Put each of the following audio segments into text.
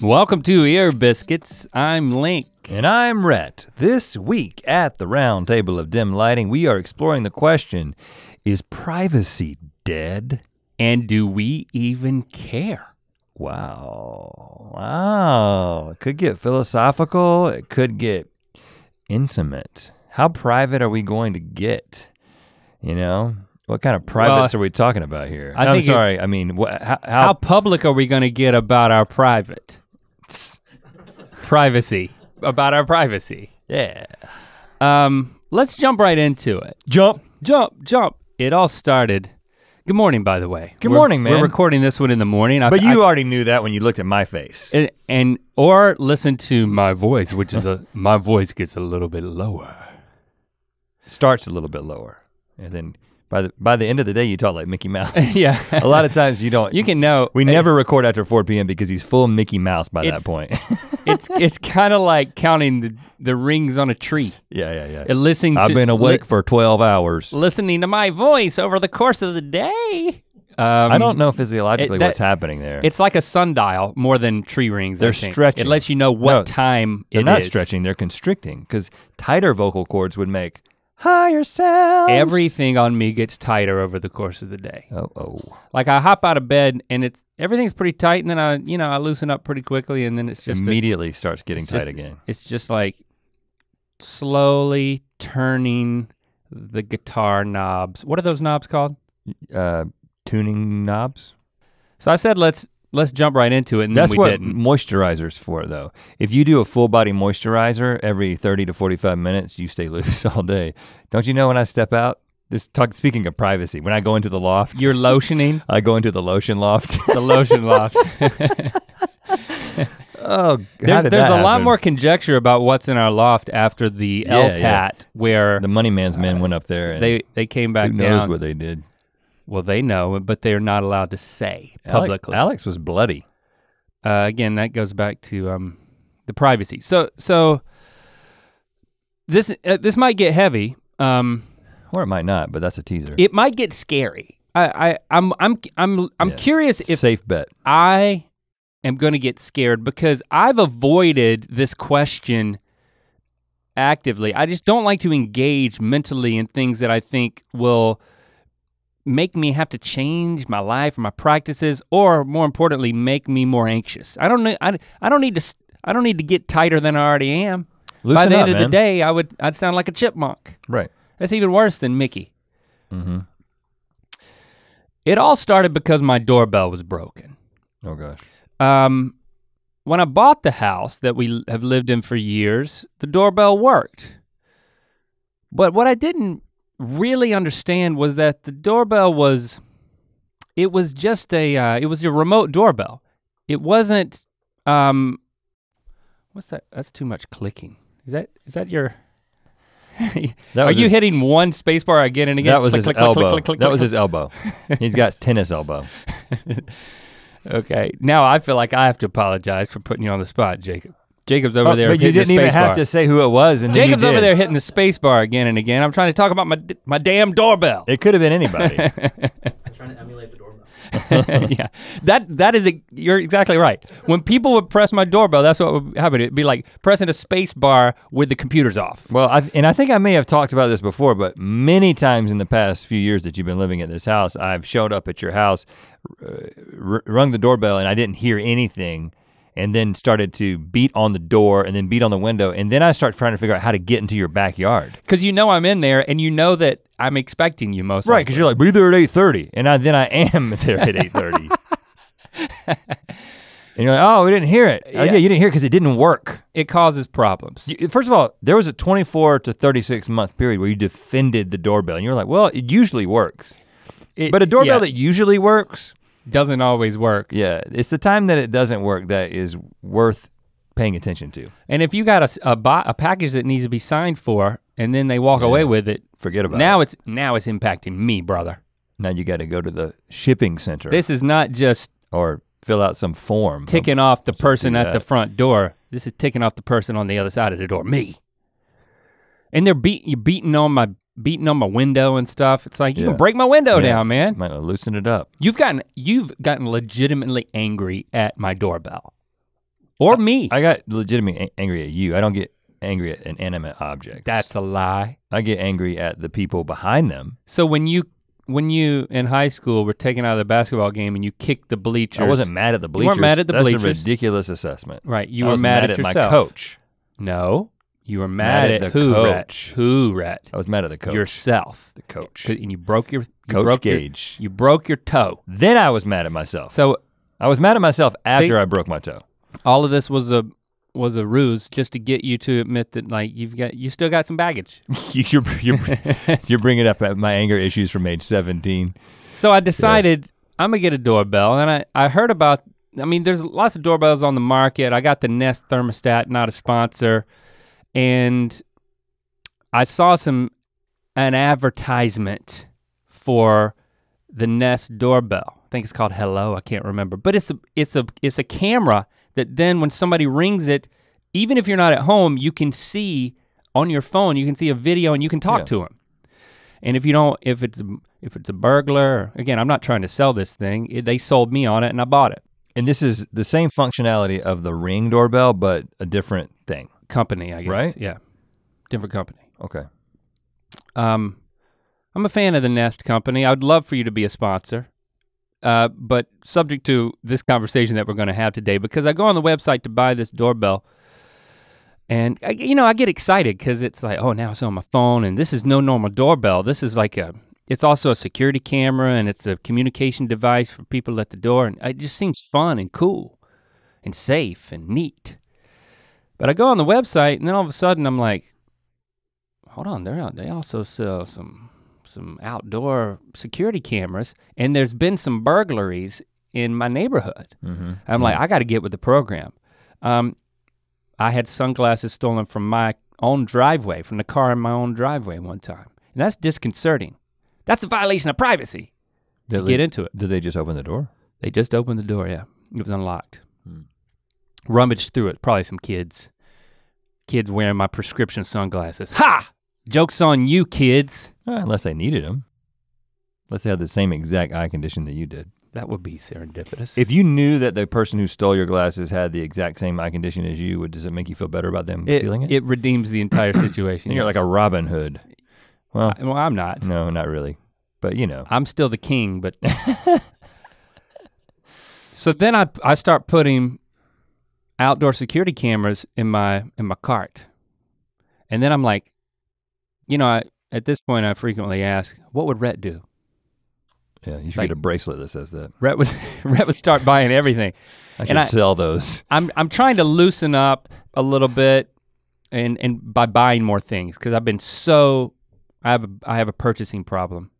Welcome to Ear Biscuits. I'm Link. And I'm Rhett. This week at the round table of dim lighting, we are exploring the question, is privacy dead? And do we even care? Wow. It could get philosophical, it could get intimate. How private are we going to get? You know? What kind of privates are we talking about here? How public are we gonna get about our privacy? About our privacy. Yeah. Let's jump right into it. Jump. It all started. Good morning, by the way. Good morning, man. We're recording this one in the morning. But you already knew that when you looked at my face. Or listen to my voice, which is my voice gets a little bit lower. Starts a little bit lower, and then by the end of the day, you talk like Mickey Mouse. Yeah. A lot of times you don't. You can know. We never record after 4 p.m. because he's full Mickey Mouse by that point. it's kind of like counting the rings on a tree. Yeah. And I've been awake for 12 hours. Listening to my voice over the course of the day. I don't know physiologically what's happening there. It's like a sundial more than tree rings. They're stretching. It lets you know what time it is. They're not stretching, they're constricting because tighter vocal cords would make higher sounds. Everything on me gets tighter over the course of the day. Oh. Like I hop out of bed and everything's pretty tight, and then I loosen up pretty quickly, and then it's just immediately starts getting tight again. It's just like slowly turning the guitar knobs. What are those knobs called? Tuning knobs. So I said let's jump right into it, and that's then we didn't. Moisturizer's for though. If you do a full body moisturizer every 30 to 45 minutes, you stay loose all day. Don't you know when I step out? Speaking of privacy, when I go into the loft. You're lotioning? I go into the lotion loft. The lotion loft. Oh, there's a lot more conjecture about what's in our loft after the LTAT, where the money man's men went up there and they came back down. Who knows what they did? Well, they know, but they're not allowed to say publicly. Alex was bloody. Again, that goes back to the privacy. So this might get heavy, or it might not. But that's a teaser. It might get scary. I'm curious if safe bet. I am going to get scared because I've avoided this question actively. I just don't like to engage mentally in things that I think will make me have to change my life or my practices, or more importantly, make me more anxious. I don't need to get tighter than I already am. By the end of the day, I'd sound like a chipmunk. Right. That's even worse than Mickey. Mm-hmm. It all started because my doorbell was broken. Oh gosh. When I bought the house that we have lived in for years, the doorbell worked. But what I didn't really understand was that the doorbell was just it was a remote doorbell. It wasn't, what's that? That's too much clicking. Is that your, are you hitting one spacebar again and again? That was his elbow. That was his elbow. He's got tennis elbow. Okay, now I feel like I have to apologize for putting you on the spot, Jacob. Jacob's over there hitting the space bar. But you didn't even have to say who it was, and Jacob's over there hitting the space bar again and again. I'm trying to talk about my damn doorbell. It could have been anybody. I'm trying to emulate the doorbell. Yeah, you're exactly right. When people would press my doorbell, that's what would happen. It'd be like pressing a space bar with the computers off. Well, I think I may have talked about this before, but many times in the past few years that you've been living at this house, I've showed up at your house, rung the doorbell, and I didn't hear anything, and then started to beat on the door and then beat on the window, and then I start trying to figure out how to get into your backyard. Cause you know I'm in there, and you know that I'm expecting you most likely. Right, cause you're like, be there at 8:30, and then I am there at 8:30. And you're like, oh, we didn't hear it. Yeah. Oh, yeah, you didn't hear it because it didn't work. It causes problems. First of all, there was a 24 to 36 month period where you defended the doorbell, and you're like, well, it usually works. But a doorbell that usually works, doesn't always work. Yeah, it's the time that it doesn't work that is worth paying attention to. And if you got a package that needs to be signed for, and then they walk away with it, forget about it. Now it's impacting me, brother. Now you got to go to the shipping center. This is not just or fill out some form. Ticking off the person at the front door. This is ticking off the person on the other side of the door, me. And you're beating on beating on my window and stuff. It's like, you can break my window down, man. Might loosen it up. You've gotten legitimately angry at my doorbell. Or me. I got legitimately angry at you. I don't get angry at inanimate objects. That's a lie. I get angry at the people behind them. So when you in high school were taken out of the basketball game and you kicked the bleachers. I wasn't mad at the bleachers. You weren't mad at the bleachers. That's a ridiculous assessment. Right, you were mad at yourself. my coach. No, you were mad at the who, coach. Rhett? Who, Rhett? I was mad at the coach. Yourself. The coach. And you broke your Gage. You broke your toe. Then I was mad at myself. So I was mad at myself after I broke my toe. All of this was a ruse just to get you to admit that like you still got some baggage. You're bringing up my anger issues from age 17. So I decided I'm gonna get a doorbell, and I heard about. I mean, there's lots of doorbells on the market. I got the Nest thermostat, not a sponsor, and I saw an advertisement for the Nest doorbell. I think it's called Hello. I can't remember, but it's a camera that then when somebody rings it, even if you're not at home, you can see on your phone. You can see a video and you can talk to them. And if it's a burglar, again, I'm not trying to sell this thing. They sold me on it and I bought it. And this is the same functionality of the Ring doorbell, but a different thing. Company, I guess. Right? Yeah, different company. Okay. I'm a fan of the Nest company. I would love for you to be a sponsor, but subject to this conversation that we're gonna have today, because I go on the website to buy this doorbell, and I get excited because it's like, oh, now it's on my phone, and this is no normal doorbell. This is like it's also a security camera, and it's a communication device for people at the door, and it just seems fun and cool and safe and neat. But I go on the website, and then all of a sudden I'm like, hold on, they also sell some outdoor security cameras, and there's been some burglaries in my neighborhood. I'm like, I gotta get with the program. I had sunglasses stolen from my own driveway, from the car in my own driveway one time. And that's disconcerting. That's a violation of privacy. Get into it. Did they just open the door? They just opened the door, yeah. It was unlocked. Rummaged through it, probably some kids. Kids wearing my prescription sunglasses. Ha! Joke's on you, kids. Unless they needed them. Unless they had the same exact eye condition that you did. That would be serendipitous. If you knew that the person who stole your glasses had the exact same eye condition as you, does it make you feel better about them stealing it? It redeems the entire situation. You're like a Robin Hood. Well, I'm not. No, not really. But you know. I'm still the king, but. So then I start putting outdoor security cameras in my cart. And then I'm like, at this point I frequently ask, what would Rhett do? Yeah, you should get a bracelet that says that. Rhett would start buying everything. I should sell those. I'm trying to loosen up a little bit and by buying more things, because I've been I have a purchasing problem.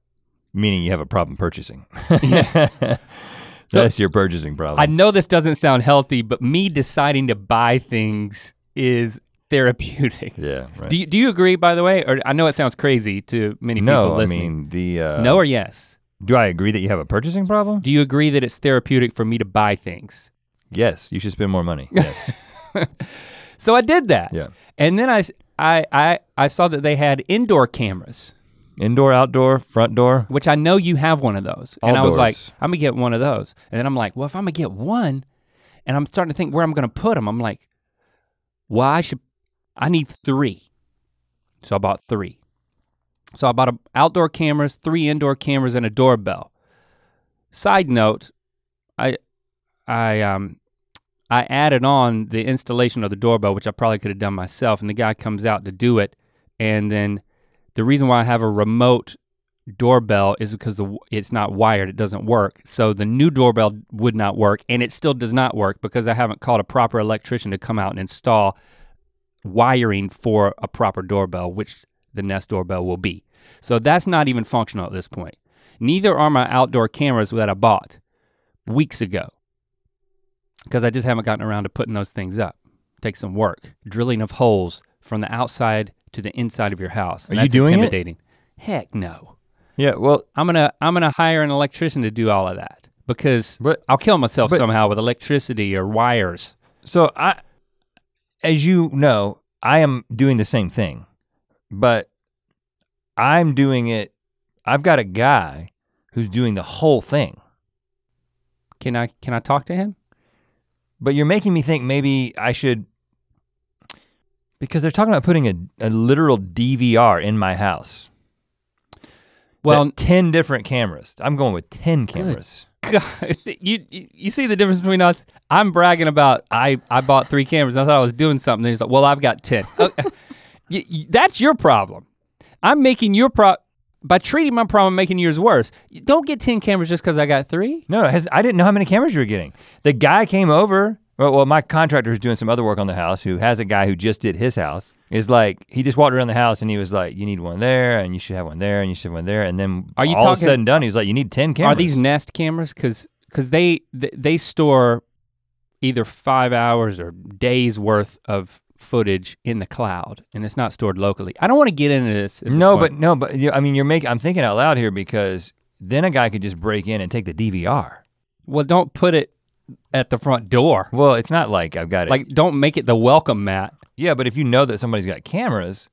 Meaning you have a problem purchasing. So, that's your purchasing problem. I know this doesn't sound healthy, but me deciding to buy things is therapeutic. Yeah, right. Do you agree, by the way? Or I know it sounds crazy to many people listening. No or yes? Do I agree that you have a purchasing problem? Do you agree that it's therapeutic for me to buy things? Yes, you should spend more money, yes. So I did that. Yeah. And then I saw that they had indoor cameras. Indoor, outdoor, front door. Which I know you have one of those. All and I was doors. like, I'm gonna get one of those. And then I'm like, well, if I'm gonna get one, and I'm starting to think where I'm gonna put them, I'm like, well, I need 3. So I bought 3. So I bought outdoor cameras, 3 indoor cameras, and a doorbell. Side note, I added on the installation of the doorbell, which I probably could have done myself, and the guy comes out to do it, and then the reason why I have a remote doorbell is because it's not wired, it doesn't work. So the new doorbell would not work, and it still does not work because I haven't called a proper electrician to come out and install wiring for a proper doorbell, which the Nest doorbell will be. So that's not even functional at this point. Neither are my outdoor cameras that I bought weeks ago, because I just haven't gotten around to putting those things up. Takes some work. Drilling of holes from the outside to the inside of your house. And Are you doing intimidating. Heck no. Yeah, well. I'm gonna hire an electrician to do all of that, because I'll kill myself somehow with electricity or wires. So as you know, I am doing the same thing, but I'm doing it, I've got a guy who's doing the whole thing. Can I talk to him? But you're making me think maybe I should, because they're talking about putting a literal DVR in my house. Well, 10 different cameras. I'm going with 10 cameras. God, you see the difference between us? I'm bragging about I bought 3 cameras. I thought I was doing something. And he's like, well, I've got 10. That's your problem. I'm making your by treating my problem, making yours worse. You don't get 10 cameras just because I got 3. No, I didn't know how many cameras you were getting. The guy came over, well, my contractor is doing some other work on the house who has a guy who just did his house. Is like, he just walked around the house and he was like, you need one there and you should have one there and you should have one there. And then all said and done, he's like, you need 10 cameras. Are these Nest cameras? Cause they store either 5 hours or days worth of footage in the cloud and it's not stored locally. I don't want to get into this. But I mean, I'm thinking out loud here because then a guy could just break in and take the DVR. Well, don't put it at the front door. Well, it's not like I've got it. Like, don't make it the welcome mat. Yeah, but if you know that somebody's got cameras,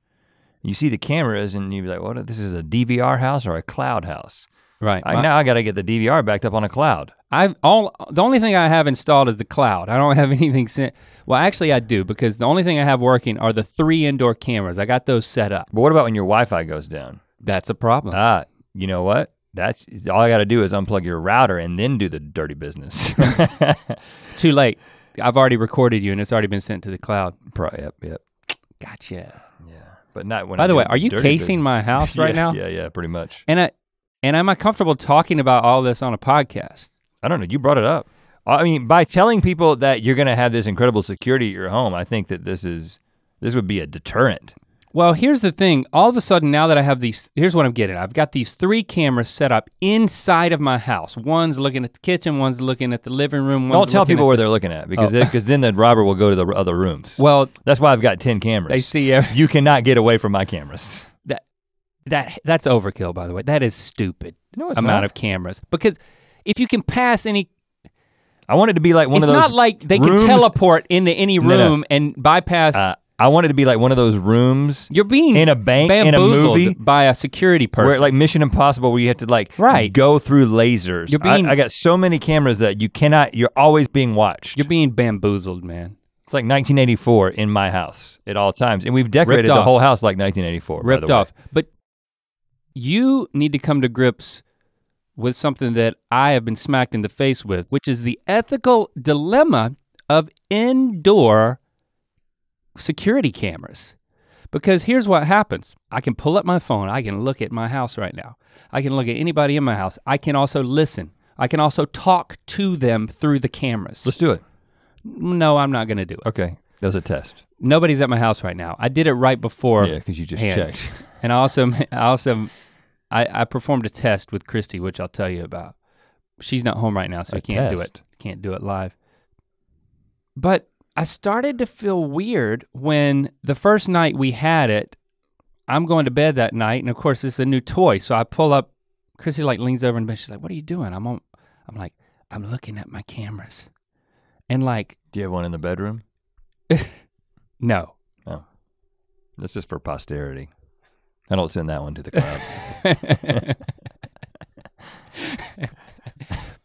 you see the cameras and you'd be like, what, this is a DVR house or a cloud house? Right. Now I gotta get the DVR backed up on a cloud. The only thing I have installed is the cloud. I don't have anything sent. Well, actually I do because the only thing I have working are the 3 indoor cameras. I got those set up. But what about when your Wi-Fi goes down? That's a problem. You know what? That's all I gotta do is unplug your router and then do the dirty business. Too late. I've already recorded you and it's already been sent to the cloud. Yep. Gotcha. Yeah, but not when By the way, are you casing my house right now? Yeah, pretty much. And am I comfortable talking about all this on a podcast? I don't know, you brought it up. I mean, by telling people that you're gonna have this incredible security at your home, I think that this would be a deterrent. Well, here's the thing. All of a sudden, now that I have these, here's what I'm getting. I've got these 3 cameras set up inside of my house. One's looking at the kitchen, one's looking at the living room. Don't tell people where they're looking at because then the robber will go to the other rooms. Well, that's why I've got 10 cameras. They see You cannot get away from my cameras. That's overkill, by the way. That is stupid. No, it's amount not. of cameras because if you can pass any. I want it to be like one of those. It's not like they can teleport into any room and bypass. I want it to be like one of those rooms. You're being in a bank in a movie by a security person. Where like Mission Impossible, where you have to go through lasers. You're being, I got so many cameras that you're always being watched. You're being bamboozled, man. It's like 1984 in my house at all times, and we've decorated the whole house like 1984. Ripped off, but you need to come to grips with something that I have been smacked in the face with, which is the ethical dilemma of indoor security cameras. Because here's what happens. I can pull up my phone, I can look at my house right now. I can look at anybody in my house. I can also listen. I can also talk to them through the cameras. Let's do it. No, I'm not gonna do it. Okay, that was a test. Nobody's at my house right now. I did it right before. Yeah, because you just checked. And I performed a test with Christy, which I'll tell you about. She's not home right now, so I can't do it. Can't do it live. But I started to feel weird when the first night we had it, I'm going to bed that night, and of course it's a new toy. So I pull up, Christy like leans over in bed, she's like, what are you doing? I'm like, I'm looking at my cameras. And like. Do you have one in the bedroom? No. Oh, that's just for posterity. I don't send that one to the cloud.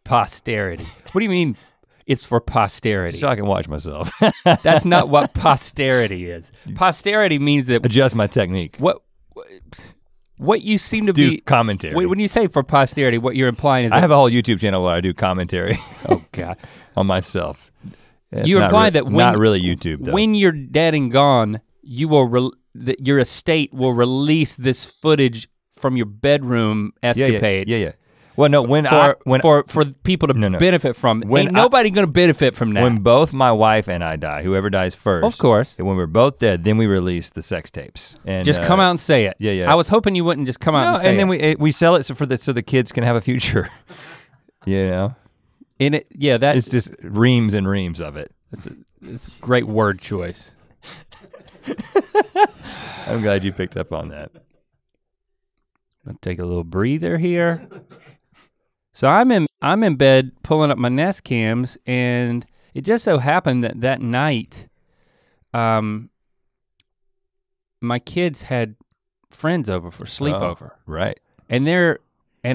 Posterity. What do you mean it's for posterity? So I can watch myself. That's not what posterity is. Posterity means that adjust my technique. What you seem to do be commentary. When you say for posterity, what you're implying is I have a whole YouTube channel where I do commentary. Oh God. On myself. You imply that when, not really YouTube though. When you're dead and gone, you will your estate will release this footage from your bedroom escapades. Yeah. Well, no, for people to benefit from. Ain't nobody gonna benefit from that. When both my wife and I die, whoever dies first. Of course. And when we're both dead, then we release the sex tapes. And just come out and say it. Yeah. I was hoping you wouldn't just come out and say it. And then we sell it so the kids can have a future. You know. In it, yeah, that it's just reams and reams of it. It's a great word choice. I'm glad you picked up on that. I'll take a little breather here. So I'm in bed pulling up my Nest cams, and it just so happened that night, my kids had friends over for sleepover. Right. And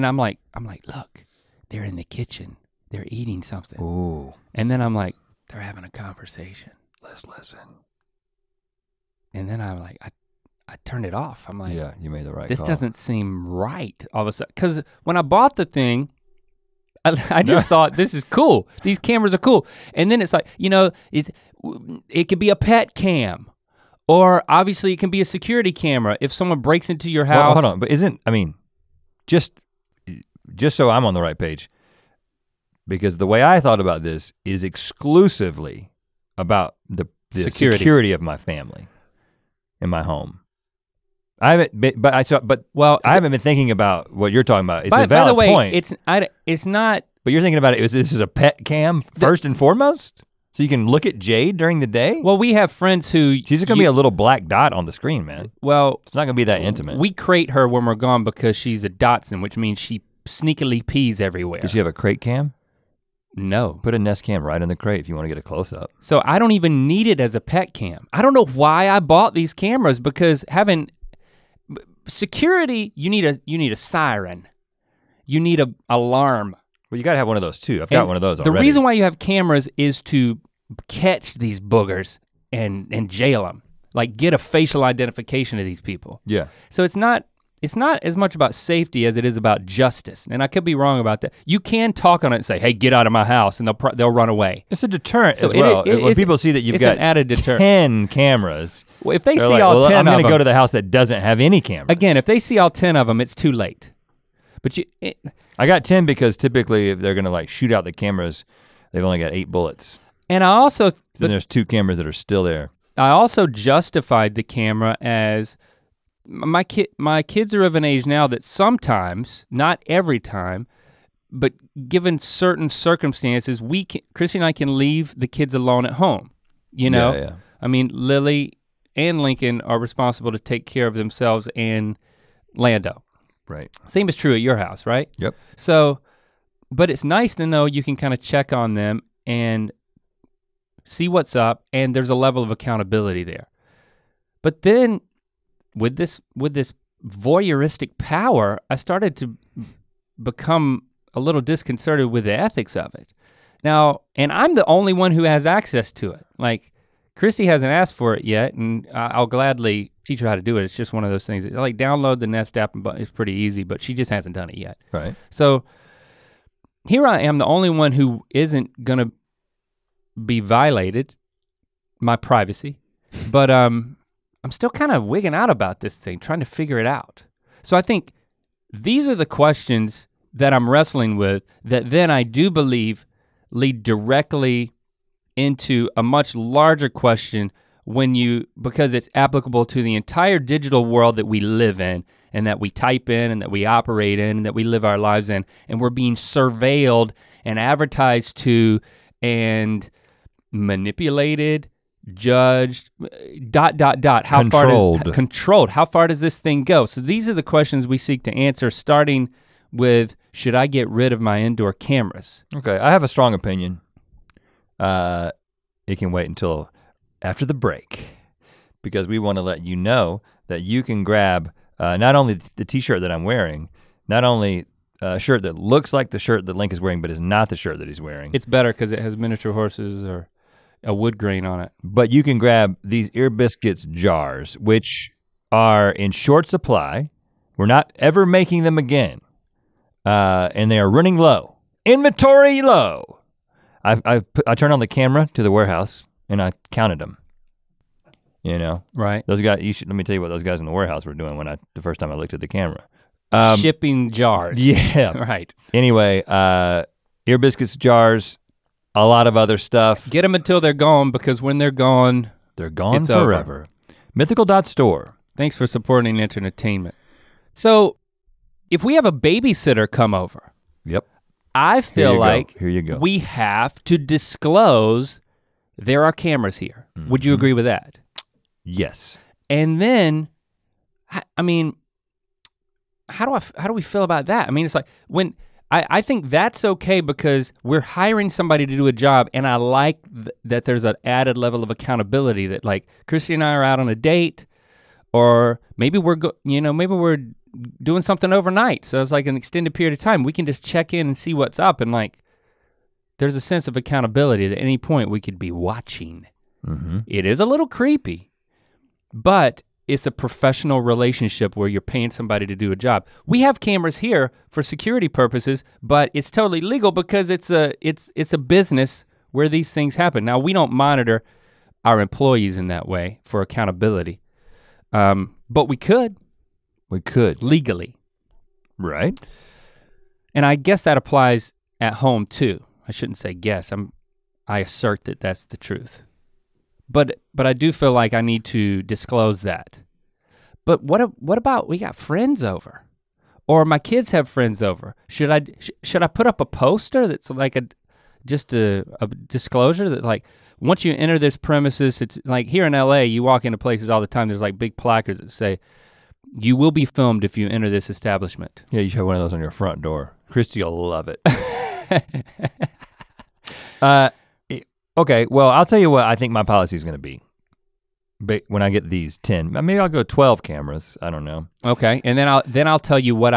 I'm like, look, they're in the kitchen. They're eating something. Ooh. And then I'm like, they're having a conversation. Let's listen. And then I'm like, I turned it off. I'm like, yeah, you made the right this call. doesn't seem right all of a sudden. Because when I bought the thing, I just thought this is cool. These cameras are cool. And then it's like, it could be a pet cam. Or obviously it can be a security camera if someone breaks into your house. Well, hold on, but just so I'm on the right page, because the way I thought about this is exclusively about the security of my family in my home. I haven't been, I haven't been thinking about what you're talking about. It's a valid by the way, point. It's not. But you're thinking about it. This is a pet cam first and foremost, so you can look at Jade during the day. Well, we have friends who. She's just gonna be a little black dot on the screen, man. Well, it's not gonna be that intimate. We crate her when we're gone because she's a Dotson, which means she sneakily pees everywhere. Does she have a crate cam? No. Put a Nest cam right in the crate if you want to get a close up. So I don't even need it as a pet cam. I don't know why I bought these cameras because having security, you need a siren. You need a alarm. Well, you gotta have one of those too. I've got one of those already. The reason why you have cameras is to catch these boogers and jail them. Like get a facial identification of these people. Yeah. So it's not as much about safety as it is about justice. And I could be wrong about that. You can talk on it and say, hey, get out of my house, and they'll run away. It's a deterrent as well. When people see that you've got an added deterrent. 10 cameras. Well, if they see like, all 10 of them. I'm gonna go to the house that doesn't have any cameras. Again, if they see all 10 of them, it's too late. But I got 10 because typically if they're gonna like shoot out the cameras, they've only got 8 bullets. And I also- Then there's 2 cameras that are still there. I also justified the camera as, my kids are of an age now that sometimes, not every time, but given certain circumstances, Chrissy and I can leave the kids alone at home, you know? Yeah. I mean, Lily and Lincoln are responsible to take care of themselves and Lando. Right. Same is true at your house, right? Yep. So, but it's nice to know you can kind of check on them and see what's up, and there's a level of accountability there. But then with this voyeuristic power, I started to become a little disconcerted with the ethics of it. Now, and I'm the only one who has access to it. Like, Christy hasn't asked for it yet, and I'll gladly teach her how to do it. It's just one of those things. Like, download the Nest app, and it's pretty easy, but she just hasn't done it yet. Right. So here I am, the only one who isn't gonna be violated, my privacy, but I'm still kind of wigging out about this thing, trying to figure it out. So I think these are the questions that I'm wrestling with that then I do believe lead directly into a much larger question because it's applicable to the entire digital world that we live in and that we type in and that we operate in and that we live our lives in, and we're being surveilled and advertised to and manipulated, judged, ... How controlled. How far does this thing go? So these are the questions we seek to answer, starting with, should I get rid of my indoor cameras? Okay, I have a strong opinion. It can wait until after the break, because we wanna let you know that you can grab not only the t-shirt that I'm wearing, not only a shirt that looks like the shirt that Link is wearing, but is not the shirt that he's wearing. It's better because it has miniature horses or a wood grain on it. But you can grab these Ear Biscuits jars, which are in short supply. We're not ever making them again. And they are running low. Inventory low. I turned on the camera to the warehouse and I counted them. You know? Right. Those guys, let me tell you what those guys in the warehouse were doing the first time I looked at the camera. Shipping jars. Yeah. Right. Anyway, Ear Biscuits jars, a lot of other stuff. Get them until they're gone, because when they're gone it's forever. Mythical.store. Thanks for supporting entertainment. So if we have a babysitter come over, yep, I feel like here you go. We have to disclose there are cameras here. Mm-hmm. Would you agree with that? Yes. And then, I mean, how do we feel about that? I mean, it's like when I think that's okay because we're hiring somebody to do a job, and I like that there's an added level of accountability that, like, Christy and I are out on a date, Or maybe maybe we're doing something overnight. So it's like an extended period of time. We can just check in and see what's up, and like, there's a sense of accountability that at any point we could be watching. Mm-hmm. It is a little creepy, but it's a professional relationship where you're paying somebody to do a job. We have cameras here for security purposes, but it's totally legal because it's a business where these things happen. Now, we don't monitor our employees in that way for accountability, but we could. We could. Legally. Right. And I guess that applies at home too. I shouldn't say guess, I assert that that's the truth. But I do feel like I need to disclose that. But what about we got friends over? Or my kids have friends over. Should I put up a poster that's like just a disclosure that like, once you enter this premises, it's like here in LA, you walk into places all the time, there's like big placards that say, you will be filmed if you enter this establishment. Yeah, you should have one of those on your front door. Christy will love it. Okay, well, I'll tell you what I think my policy is gonna be. When I get these 10, maybe I'll go 12 cameras, I don't know. Okay, and then I'll tell you what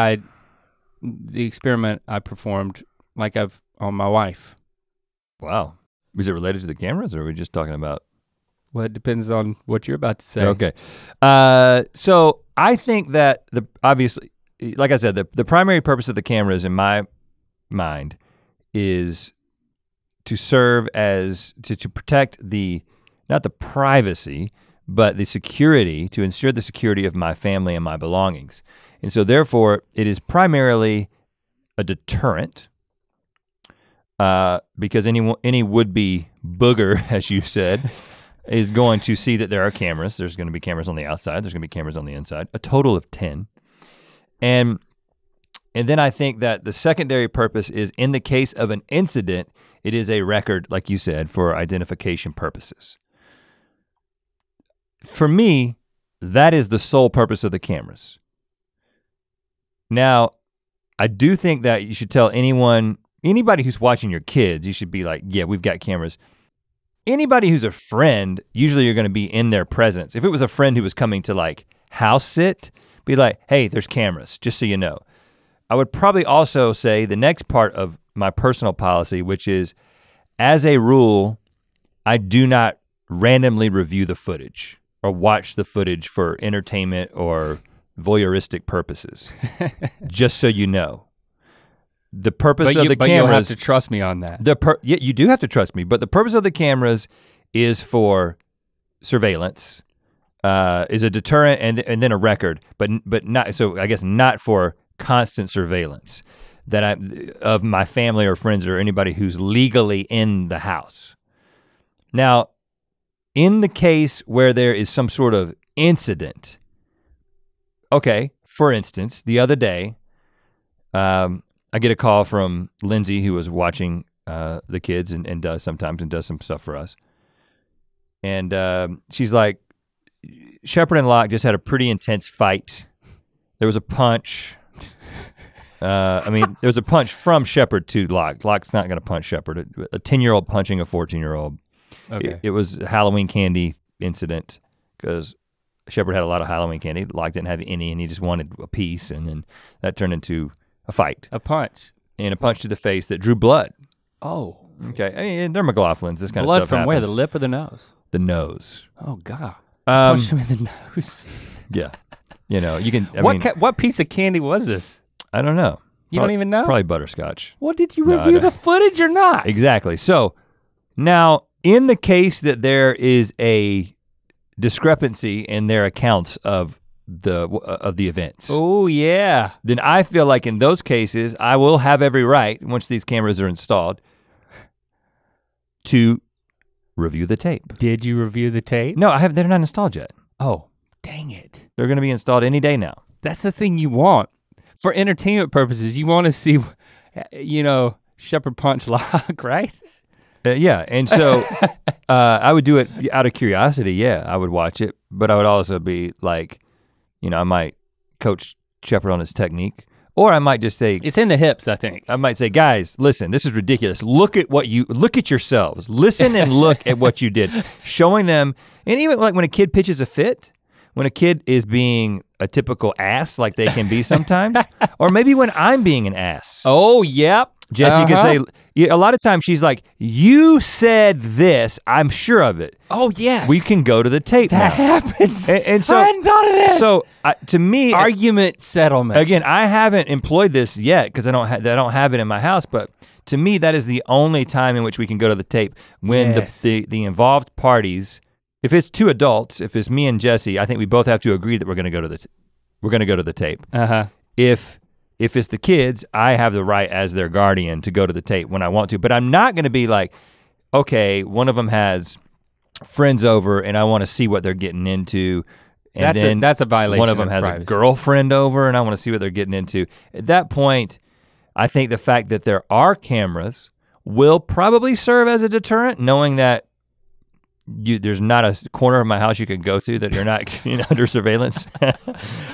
the experiment I performed like I've on my wife. Wow, is it related to the cameras or are we just talking about? Well, it depends on what you're about to say. Okay, so I think that obviously, like I said, the primary purpose of the cameras in my mind is to serve as, to protect not the privacy, but the security, to ensure the security of my family and my belongings. And so therefore, it is primarily a deterrent because any would-be booger, as you said, is going to see that there are cameras. There's gonna be cameras on the outside, there's gonna be cameras on the inside, a total of 10. And then I think that the secondary purpose is in the case of an incident, it is a record, like you said, for identification purposes. For me, that is the sole purpose of the cameras. Now, I do think that you should tell anybody who's watching your kids, you should be like, yeah, we've got cameras. Anybody who's a friend, usually you're gonna be in their presence. If it was a friend who was coming to like house sit, be like, hey, there's cameras, just so you know. I would probably also say the next part of my personal policy, which is, as a rule, I do not randomly review the footage or watch the footage for entertainment or voyeuristic purposes, just so you know. The purpose of the cameras— But you'll have to trust me on that. Yeah, you do have to trust me, but the purpose of the cameras is for surveillance, is a deterrent and then a record, but not, so I guess not for constant surveillance of my family or friends or anybody who's legally in the house. Now, in the case where there is some sort of incident, okay, for instance, the other day, I get a call from Lindsay, who was watching the kids and does sometimes and does some stuff for us. And she's like, Shepard and Locke just had a pretty intense fight. There was a punch. There was a punch from Shepard to Locke. Locke's not gonna punch Shepard. A 10-year-old punching a 14-year-old. Okay. It was a Halloween candy incident because Shepard had a lot of Halloween candy. Locke didn't have any and he just wanted a piece, and then that turned into a fight. A punch. And a punch to the face that drew blood. Oh. Okay, I mean, they're McLaughlins, this kind blood of stuff from happens. where, the lip or the nose? The nose. Oh God. Punched him in the nose. Yeah, you know, you can, what piece of candy was this? I don't know. You don't even know? Probably butterscotch. Well, did you review the footage or not? Exactly, so now in the case that there is a discrepancy in their accounts of the events. Oh yeah. Then I feel like in those cases, I will have every right, once these cameras are installed, to review the tape. Did you review the tape? No, they're not installed yet. Oh, dang it. They're gonna be installed any day now. That's the thing you want. For entertainment purposes, you want to see, Shepard punch Locke, right? Yeah, and so I would do it out of curiosity, yeah, I would watch it, but I would also be like, I might coach Shepard on his technique, or I might just say— It's in the hips, I think. I might say, guys, listen, this is ridiculous. Look at yourselves. Listen and look at what you did. Showing them, and even like when a kid pitches a fit, when a kid is being a typical ass like they can be sometimes, or maybe when I'm being an ass. Oh, yep. Jesse could say, a lot of times she's like, you said this, I'm sure of it. Oh, yes. We can go to the tape now. That happens. And so, I hadn't thought of this. So to me, argument settlement. Again, I haven't employed this yet because I don't have it in my house, but to me, that is the only time in which we can go to the tape when the involved parties, if it's two adults, if it's me and Jesse, I think we both have to agree that we're gonna go to the tape. If it's the kids, I have the right as their guardian to go to the tape when I want to, but I'm not gonna be like, okay, one of them has friends over and I wanna see what they're getting into. And that's a violation. One of them has a girlfriend over and I wanna see what they're getting into. At that point, I think the fact that there are cameras will probably serve as a deterrent, knowing that there's not a corner of my house you can go to that you're not under surveillance,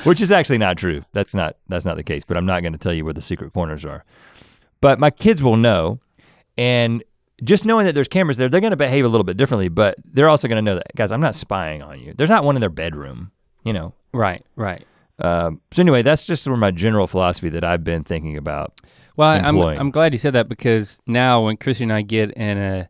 which is actually not true. That's not the case, but I'm not gonna tell you where the secret corners are. But my kids will know, and just knowing that there's cameras there, they're gonna behave a little bit differently, but they're also gonna know that, guys, I'm not spying on you. There's not one in their bedroom, Right. So anyway, that's just sort of my general philosophy that I've been thinking about. Well, I'm glad you said that, because now when Chrissy and I get in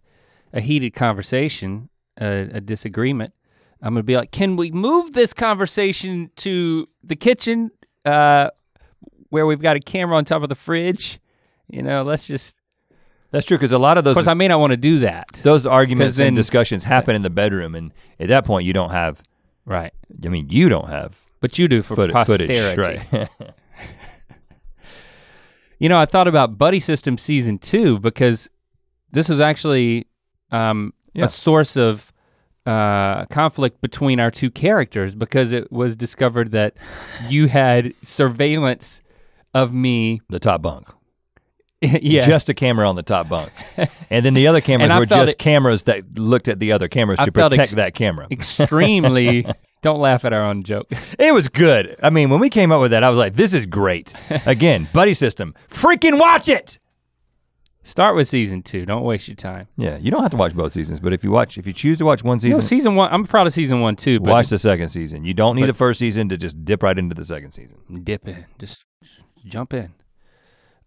a heated conversation, a disagreement, I'm gonna be like, can we move this conversation to the kitchen where we've got a camera on top of the fridge? Let's just. That's true, because a lot of those. Of course, I may not want to do that. Those arguments and discussions happen in the bedroom, and at that point you don't have. Right. I mean, you don't have. But you do for posterity. Footage, right. I thought about Buddy System Season 2 because this was actually a source of conflict between our two characters, because it was discovered that you had surveillance of me. The top bunk. Yeah. Just a camera on the top bunk. And then the other cameras were just cameras that looked at the other cameras to protect that camera. Extremely, don't laugh at our own joke. It was good. I mean, when we came up with that, I was like, this is great. Again, Buddy System, freaking watch it! Start with season 2, don't waste your time. Yeah, you don't have to watch both seasons, but if you choose to watch one season. Season 1, I'm proud of season 1 too. But watch the second season. You don't need the first season to just dip right into the second season. Dip in, just jump in.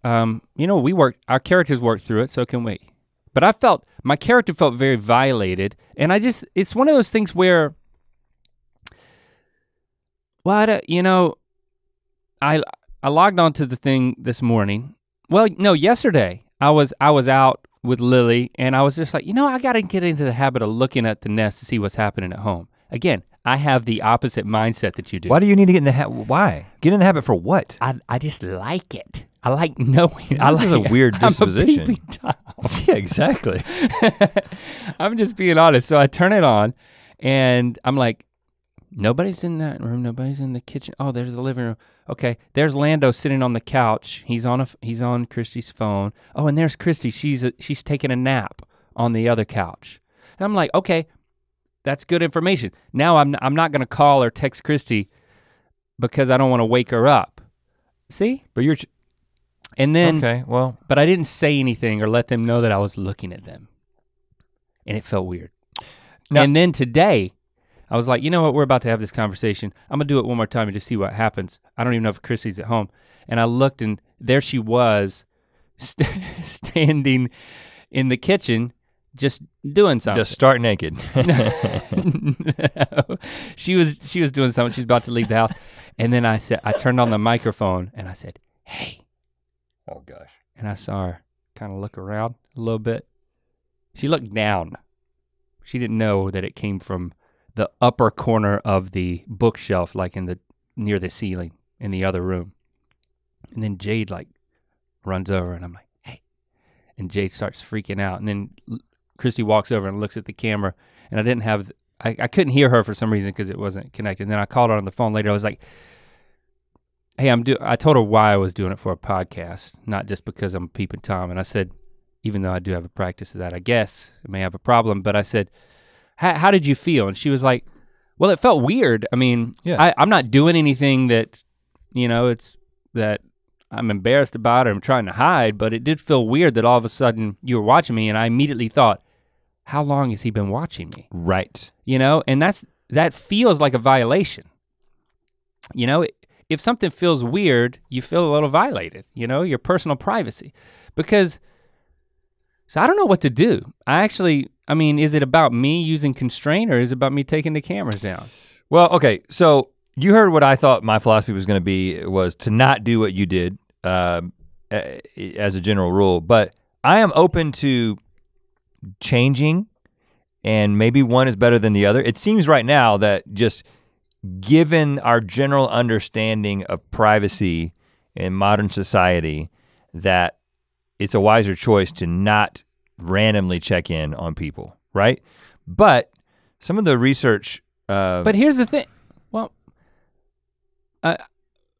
Our characters worked through it, so can we. But my character felt very violated, and it's one of those things where, I logged onto the thing this morning. Well, no, yesterday I was out with Lily, and I was just like, I gotta get into the habit of looking at the nest to see what's happening at home. Again, I have the opposite mindset that you do. Why do you need to get in the habit? Why? Get in the habit for what? I just like it. I like knowing. This is a weird disposition. I'm a Tom. Yeah, exactly. I'm just being honest. So I turn it on, and I'm like, nobody's in that room. Nobody's in the kitchen. Oh, there's the living room. Okay, there's Lando sitting on the couch. He's on Christy's phone. Oh, and there's Christy. She's taking a nap on the other couch. And I'm like, okay, that's good information. Now I'm not gonna call or text Christy because I don't want to wake her up. See? But you're. And then, okay, well. But I didn't say anything or let them know that I was looking at them. And it felt weird. Now, and then today, I was like, you know what, we're about to have this conversation. I'm gonna do it one more time and just see what happens. I don't even know if Chrissy's at home. And I looked, and there she was standing in the kitchen just doing something. Just start naked. No. She was doing something. She was about to leave the house. And then I turned on the microphone and I said, hey. Oh gosh. And I saw her kind of look around a little bit. She looked down. She didn't know that it came from the upper corner of the bookshelf, like near the ceiling in the other room. And then Jade runs over, and I'm like, hey. And Jade starts freaking out. And then Christy walks over and looks at the camera, and I couldn't hear her for some reason because it wasn't connected. And then I called her on the phone later. I was like, hey, I told her why I was doing it for a podcast, not just because I'm peeping Tom. And I said, even though I do have a practice of that, I guess I may have a problem, but I said, how did you feel? And she was like, well, it felt weird. I mean, yeah. I'm not doing anything that, it's that I'm embarrassed about or I'm trying to hide, but it did feel weird that all of a sudden you were watching me, and I immediately thought, how long has he been watching me? Right. And that feels like a violation. You know, if something feels weird, you feel a little violated, you know, your personal privacy. Because, so I don't know what to do. I mean, is it about me using constraint or is it about me taking the cameras down? Well, okay, so you heard what I thought my philosophy was gonna be, was to not do what you did as a general rule, but I am open to changing, and maybe one is better than the other. It seems right now that just given our general understanding of privacy in modern society, that it's a wiser choice to not randomly check in on people, right? But some of the research. But here's the thing, well,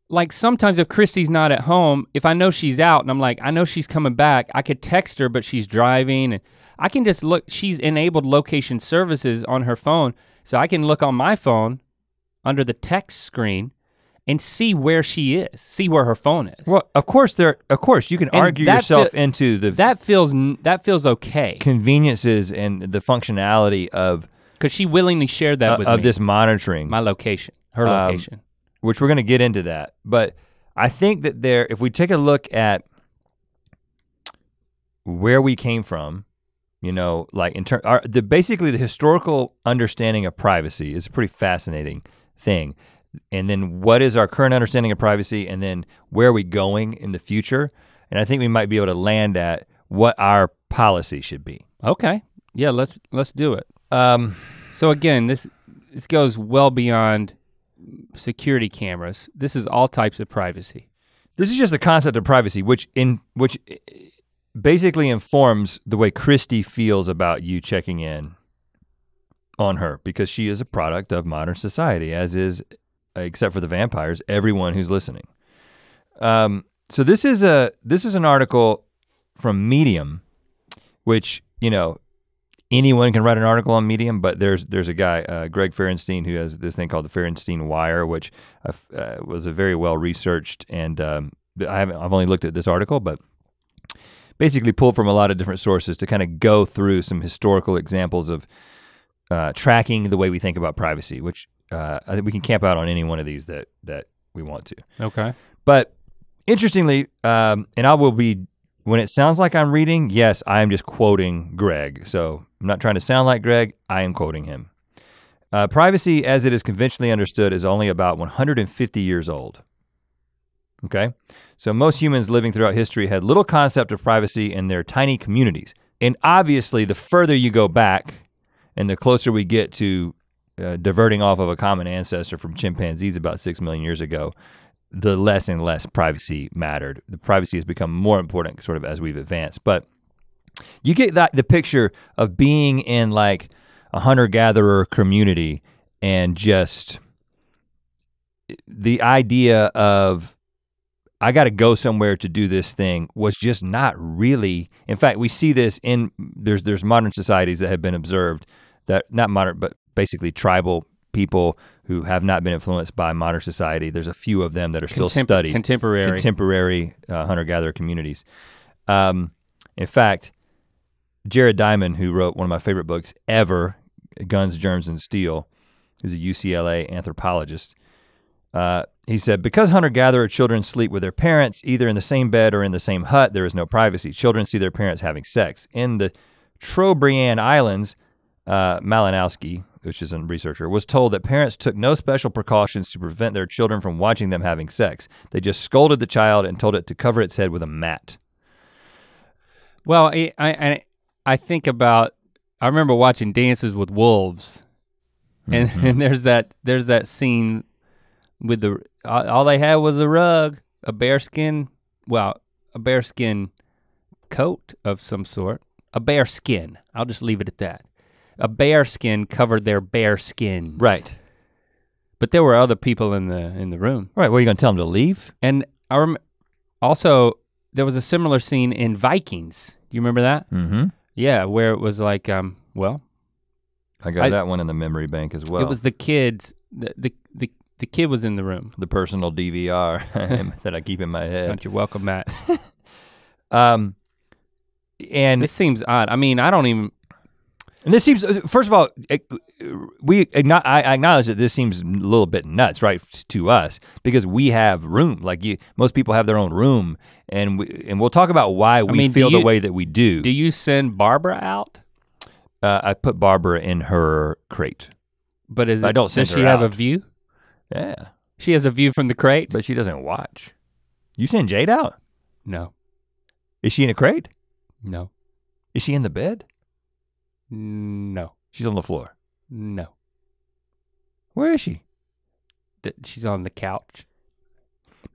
like sometimes if Christy's not at home, if I know she's out and I'm like, I know she's coming back, I could text her, but she's driving, and I can just look, she's enabled location services on her phone, so I can look on my phone under the text screen and see where she is, see where her phone is. Well, of course you can argue yourself into the that feels okay. Conveniences and the functionality of, because she willingly shared that with me. Of this monitoring. My location, her location. Which we're gonna get into that. But I think that if we take a look at where we came from, you know, like basically the historical understanding of privacy is a pretty fascinating thing. And then what is our current understanding of privacy, and then where are we going in the future? And I think we might be able to land at what our policy should be. Okay, yeah, let's do it. So again, this goes well beyond security cameras. This is all types of privacy. This is just the concept of privacy, which basically informs the way Christy feels about you checking in on her, because she is a product of modern society, as is, except for the vampires, everyone who's listening. So this is an article from Medium, which, you know, anyone can write an article on Medium, but there's a guy, Greg Ferenstein, who has this thing called the Ferenstein Wire, which was a very well researched, and I've only looked at this article, but basically pulled from a lot of different sources to kind of go through some historical examples of tracking the way we think about privacy, which I think we can camp out on any one of these that we want to. Okay. But interestingly, and I will be, when it sounds like I'm reading, yes, I am just quoting Greg. So I'm not trying to sound like Greg, I am quoting him. Privacy as it is conventionally understood is only about 150 years old. Okay? So most humans living throughout history had little concept of privacy in their tiny communities. And obviously the further you go back and the closer we get to diverting off of a common ancestor from chimpanzees about 6 million years ago, the less and less privacy mattered. The privacy has become more important sort of as we've advanced. But you get the picture of being in like a hunter-gatherer community, and just the idea of, I gotta go somewhere to do this thing, was just not really, in fact, we see this in, there's modern societies that have been observed, that, not modern, but basically tribal people who have not been influenced by modern society. There's a few of them that are still studied. Contemporary hunter-gatherer communities. In fact, Jared Diamond, who wrote one of my favorite books ever, Guns, Germs, and Steel, who's a UCLA anthropologist, he said, because hunter-gatherer children sleep with their parents, either in the same bed or in the same hut, there is no privacy. Children see their parents having sex. In the Trobriand Islands, Malinowski, which is a researcher, was told that parents took no special precautions to prevent their children from watching them having sex. They just scolded the child and told it to cover its head with a mat. Well, I think about, I remember watching Dances with Wolves, and, and there's that scene with the, all they had was a rug, a bearskin coat of some sort, a bear skin, I'll just leave it at that. A bear skin covered their bare skins. Right. But there were other people in the room. Right, what, are you gonna tell them to leave? And I also, there was a similar scene in Vikings. Do you remember that? Mm-hmm. Yeah, where it was like, well. I got that one in the memory bank as well. It was the kids, the kid was in the room. The personal DVR that I keep in my head. You're welcome, Matt. And this seems odd. I mean, I don't even, And this seems, first of all, I acknowledge that this seems a little bit nuts, right, to us, because we have room. Like most people have their own room, and we'll talk about why we feel the way that we do. Do you send Barbara out? I put Barbara in her crate. But does she have a view? Yeah. She has a view from the crate? But she doesn't watch. You send Jade out? No. Is she in a crate? No. Is she in the bed? No. She's on the floor? No. Where is she? She's on the couch.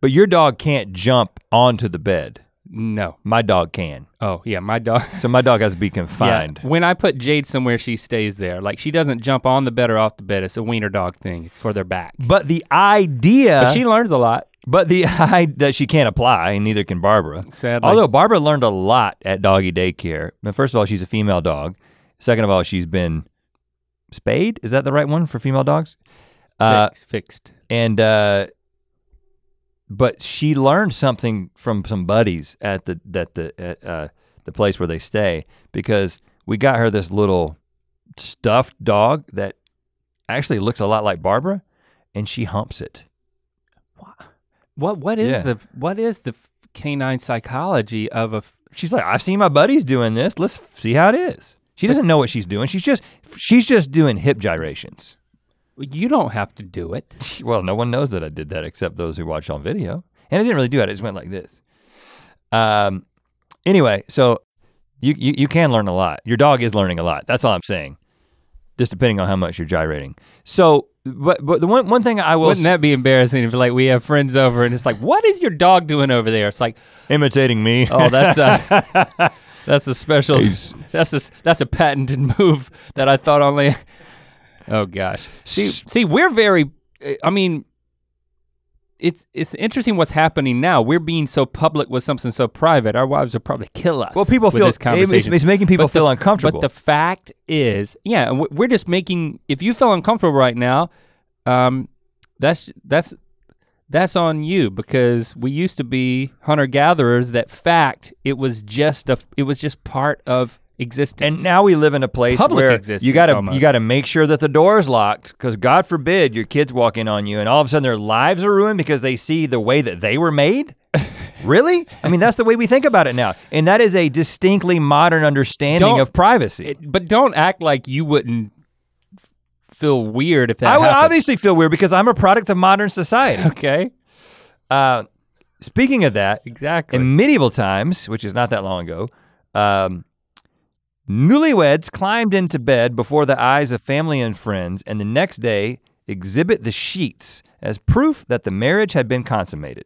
But your dog can't jump onto the bed. No. My dog can. Oh, yeah, my dog. So my dog has to be confined. Yeah, when I put Jade somewhere, she stays there. Like she doesn't jump on the bed or off the bed. It's a wiener dog thing for their back. But the idea. But she learns a lot. But the that she can't apply, and neither can Barbara. Sadly. Although Barbara learned a lot at doggy daycare. First of all, she's a female dog. Second of all, she's been spayed. Is that the right one for female dogs? Fixed. And but she learned something from some buddies at the place where they stay, because we got her this little stuffed dog that actually looks a lot like Barbara, and she humps it. What is the canine psychology of a? She's like, I've seen my buddies doing this. Let's see how it is. She doesn't know what she's doing. She's just doing hip gyrations. You don't have to do it. Well, no one knows that I did that except those who watch on video. And I didn't really do it. I just went like this. Anyway, so you can learn a lot. Your dog is learning a lot. That's all I'm saying. Just depending on how much you're gyrating. So, but the one thing I will. Wouldn't that be embarrassing if like we have friends over and it's like, what is your dog doing over there? It's like imitating me. Oh, that's a special. That's a patented move that I thought only. Oh gosh. See, we're very. I mean, it's interesting what's happening now. We're being so public with something so private. Our wives will probably kill us. Well, people feel it's making people feel uncomfortable. But the fact is, yeah, we're just making. If you feel uncomfortable right now, that's on you, because we used to be hunter-gatherers. That fact, it was just part of existence. And now we live in a place where you gotta make sure that the door is locked, because God forbid your kids walk in on you and all of a sudden their lives are ruined because they see the way that they were made. Really? I mean, that's the way we think about it now. And that is a distinctly modern understanding of privacy. But don't act like you wouldn't feel weird if that happened. I would obviously feel weird because I'm a product of modern society. Okay. Speaking of that, exactly. In medieval times, which is not that long ago, newlyweds climbed into bed before the eyes of family and friends, and the next day exhibit the sheets as proof that the marriage had been consummated.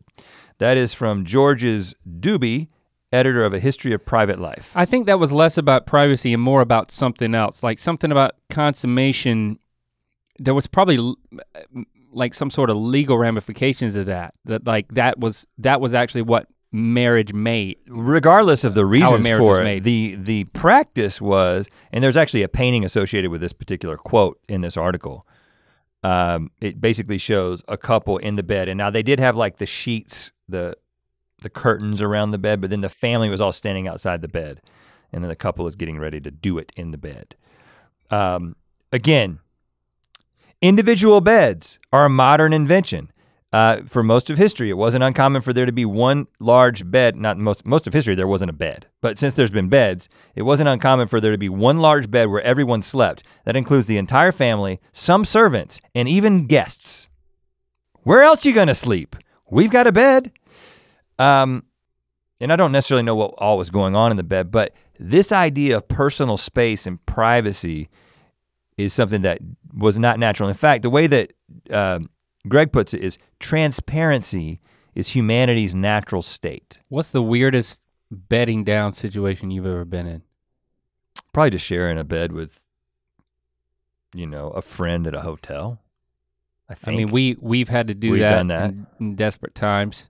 That is from George's Dooby, editor of A History of Private Life. I think that was less about privacy and more about something else, like something about consummation. There was probably like some sort of legal ramifications of that was actually what marriage made. Regardless of the reasons for it, the practice was, and there's actually a painting associated with this particular quote in this article. It basically shows a couple in the bed, and now they did have like the sheets, the curtains around the bed, but then the family was all standing outside the bed, and then the couple is getting ready to do it in the bed. Again, individual beds are a modern invention. For most of history, it wasn't uncommon for there to be one large bed. Not most of history, there wasn't a bed. But since there's been beds, it wasn't uncommon for there to be one large bed where everyone slept. That includes the entire family, some servants, and even guests. Where else you gonna sleep? We've got a bed. And I don't necessarily know what all was going on in the bed, but this idea of personal space and privacy is something that was not natural. In fact, the way that Greg puts it is transparency is humanity's natural state. What's the weirdest bedding down situation you've ever been in? Probably just sharing a bed with, a friend at a hotel. I mean, we've had to do that in desperate times.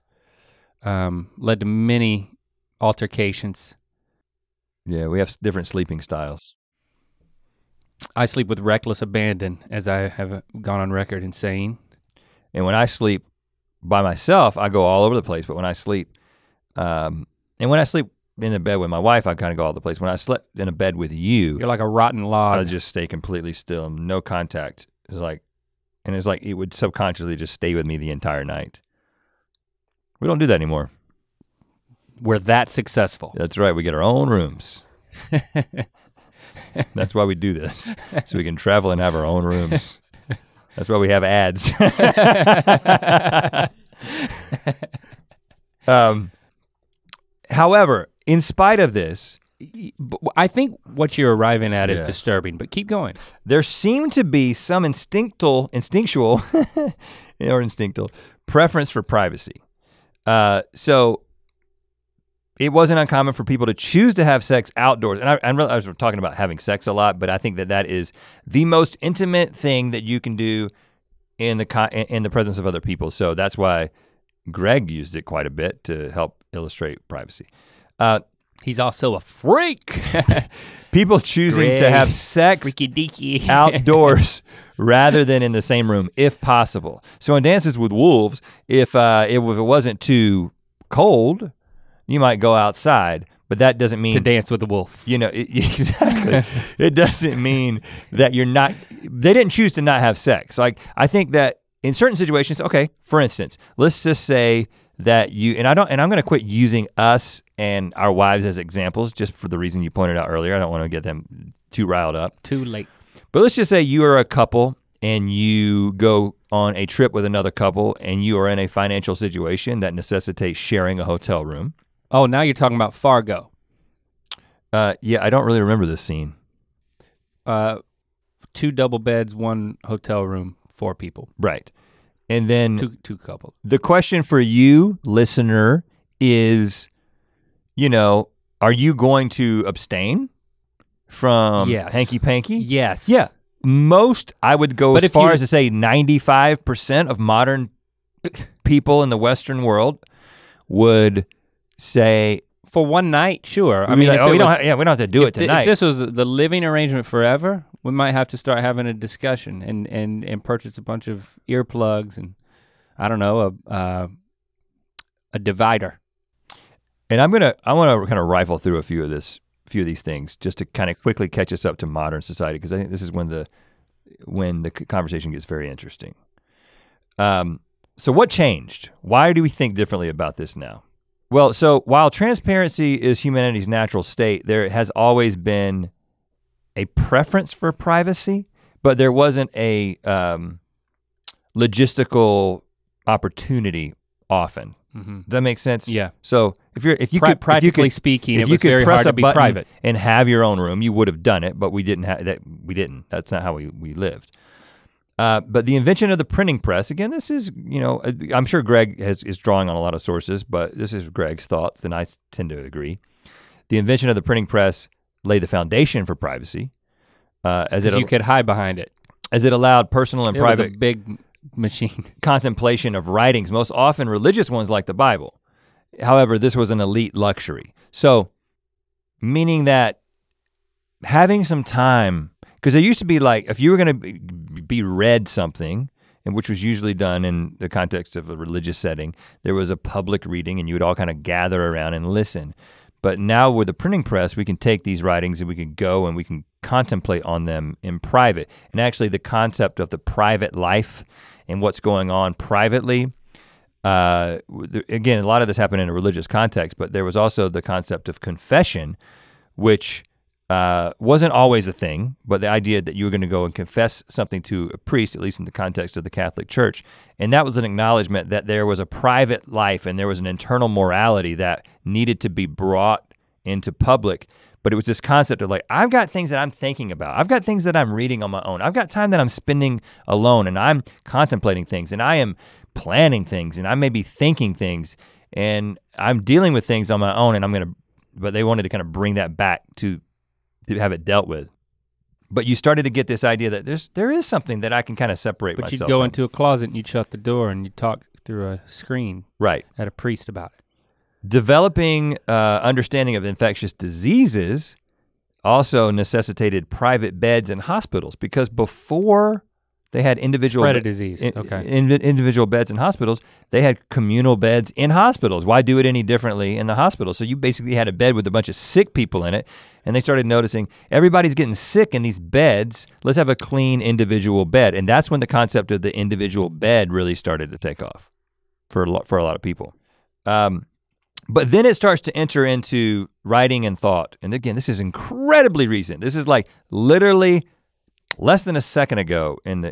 Led to many altercations. Yeah, we have different sleeping styles. I sleep with reckless abandon, as I have gone on record in saying. And when I sleep by myself, I go all over the place. But when I sleep, and when I sleep in a bed with my wife, I kind of go all the place. When I slept in a bed with you, You're like a rotten log. I would just stay completely still, no contact. It's like it would subconsciously just stay with me the entire night. We don't do that anymore. We're that successful. That's right, we get our own rooms. That's why we do this, so we can travel and have our own rooms. That's why we have ads. However, in spite of this, I think what you're arriving at is disturbing, but keep going. There seemed to be some instinctual preference for privacy. So it wasn't uncommon for people to choose to have sex outdoors. And I realize we're talking about having sex a lot, but I think that is the most intimate thing that you can do in the presence of other people. So that's why Greg used it quite a bit to help illustrate privacy. He's also a freak. People choosing to have sex outdoors rather than in the same room, if possible. So in Dances with Wolves, if it wasn't too cold, you might go outside, but that doesn't mean to dance with the wolf. You know, exactly. It doesn't mean that they didn't choose to not have sex. Like, I think that in certain situations, okay, for instance, let's just say that and I'm gonna quit using us and our wives as examples just for the reason you pointed out earlier. I don't wanna get them too riled up. Too late. But let's just say you are a couple and you go on a trip with another couple and you are in a financial situation that necessitates sharing a hotel room. Oh, now you're talking about Fargo. Yeah, I don't really remember this scene. 2 double beds, 1 hotel room, 4 people. Right. And then two couples. The question for you, listener, is, are you going to abstain from hanky-panky? Yes. Yeah. Most, I would go as far as to say 95% of modern people in the Western world would say, for one night, sure. I mean, we don't have to do it tonight. If this was the living arrangement forever, we might have to start having a discussion and purchase a bunch of earplugs and I don't know, a divider. And I want to kind of rifle through a few of these things just to kind of quickly catch us up to modern society, because I think this is when the conversation gets very interesting. So what changed? Why do we think differently about this now? Well, so while transparency is humanity's natural state, there has always been a preference for privacy, but there wasn't a logistical opportunity often. Mm-hmm. Does that make sense? Yeah. So if you could practically speaking, it was very hard to be private and have your own room, you would have done it, but we didn't have that. We didn't. That's not how we lived. But the invention of the printing press, again, this is, I'm sure Greg is drawing on a lot of sources, but this is Greg's thoughts, and I tend to agree. The invention of the printing press laid the foundation for privacy. You could hide behind it. As it allowed personal and private was a big machine. Contemplation of writings, most often religious ones like the Bible. However, this was an elite luxury. So, meaning that having some time, because there used to be like, if you were gonna be read something, and which was usually done in the context of a religious setting, there was a public reading and you would all kind of gather around and listen. But now with the printing press, we can take these writings and we can go and we can contemplate on them in private. And actually the concept of the private life and what's going on privately, again, a lot of this happened in a religious context, but there was also the concept of confession, which wasn't always a thing, but the idea that you were gonna go and confess something to a priest, at least in the context of the Catholic Church, and that was an acknowledgement that there was a private life and there was an internal morality that needed to be brought into public. But it was this concept of like, I've got things that I'm thinking about. I've got things that I'm reading on my own. I've got time that I'm spending alone and I'm contemplating things and I am planning things and I may be thinking things and I'm dealing with things on my own and but they wanted to kind of bring that back to have it dealt with. But you started to get this idea that there is something that I can kind of separate myself from. But you'd go into a closet and you'd shut the door and you'd talk through a screen. Right. At a priest about it. Developing understanding of infectious diseases also necessitated private beds in hospitals, because before They had individual spread a disease. Okay. Individual beds in hospitals. They had communal beds in hospitals. Why do it any differently in the hospital? So you basically had a bed with a bunch of sick people in it, and they started noticing everybody's getting sick in these beds. Let's have a clean individual bed, and that's when the concept of the individual bed really started to take off for a lot of people. But then it starts to enter into writing and thought. And again, this is incredibly recent. This is like literally less than a second ago in the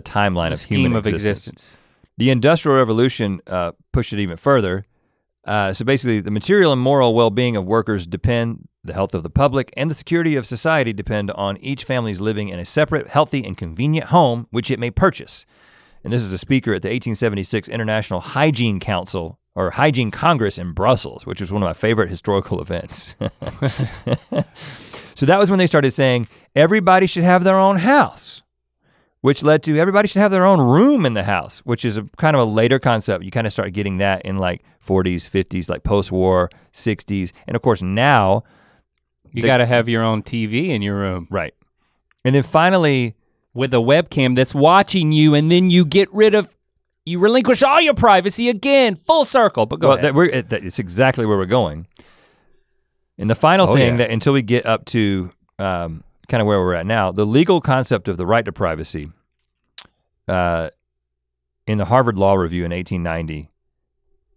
timeline of human existence. The Industrial Revolution pushed it even further. So basically the material and moral well-being of workers depend, the health of the public and the security of society depend on each family's living in a separate, healthy, and convenient home which it may purchase. And this is a speaker at the 1876 International Hygiene Council, or Hygiene Congress in Brussels, which was one of my favorite historical events. So that was when they started saying everybody should have their own house, which led to everybody should have their own room in the house, which is a kind of a later concept. You kind of start getting that in like 40s, 50s, like post-war, 60s. And of course now- You gotta have your own TV in your room. Right. And then finally- with a webcam that's watching you, and then you relinquish all your privacy again, full circle, but go ahead. It's exactly where we're going. And the final thing that until we get up to kind of where we're at now, the legal concept of the right to privacy, in the Harvard Law Review in 1890,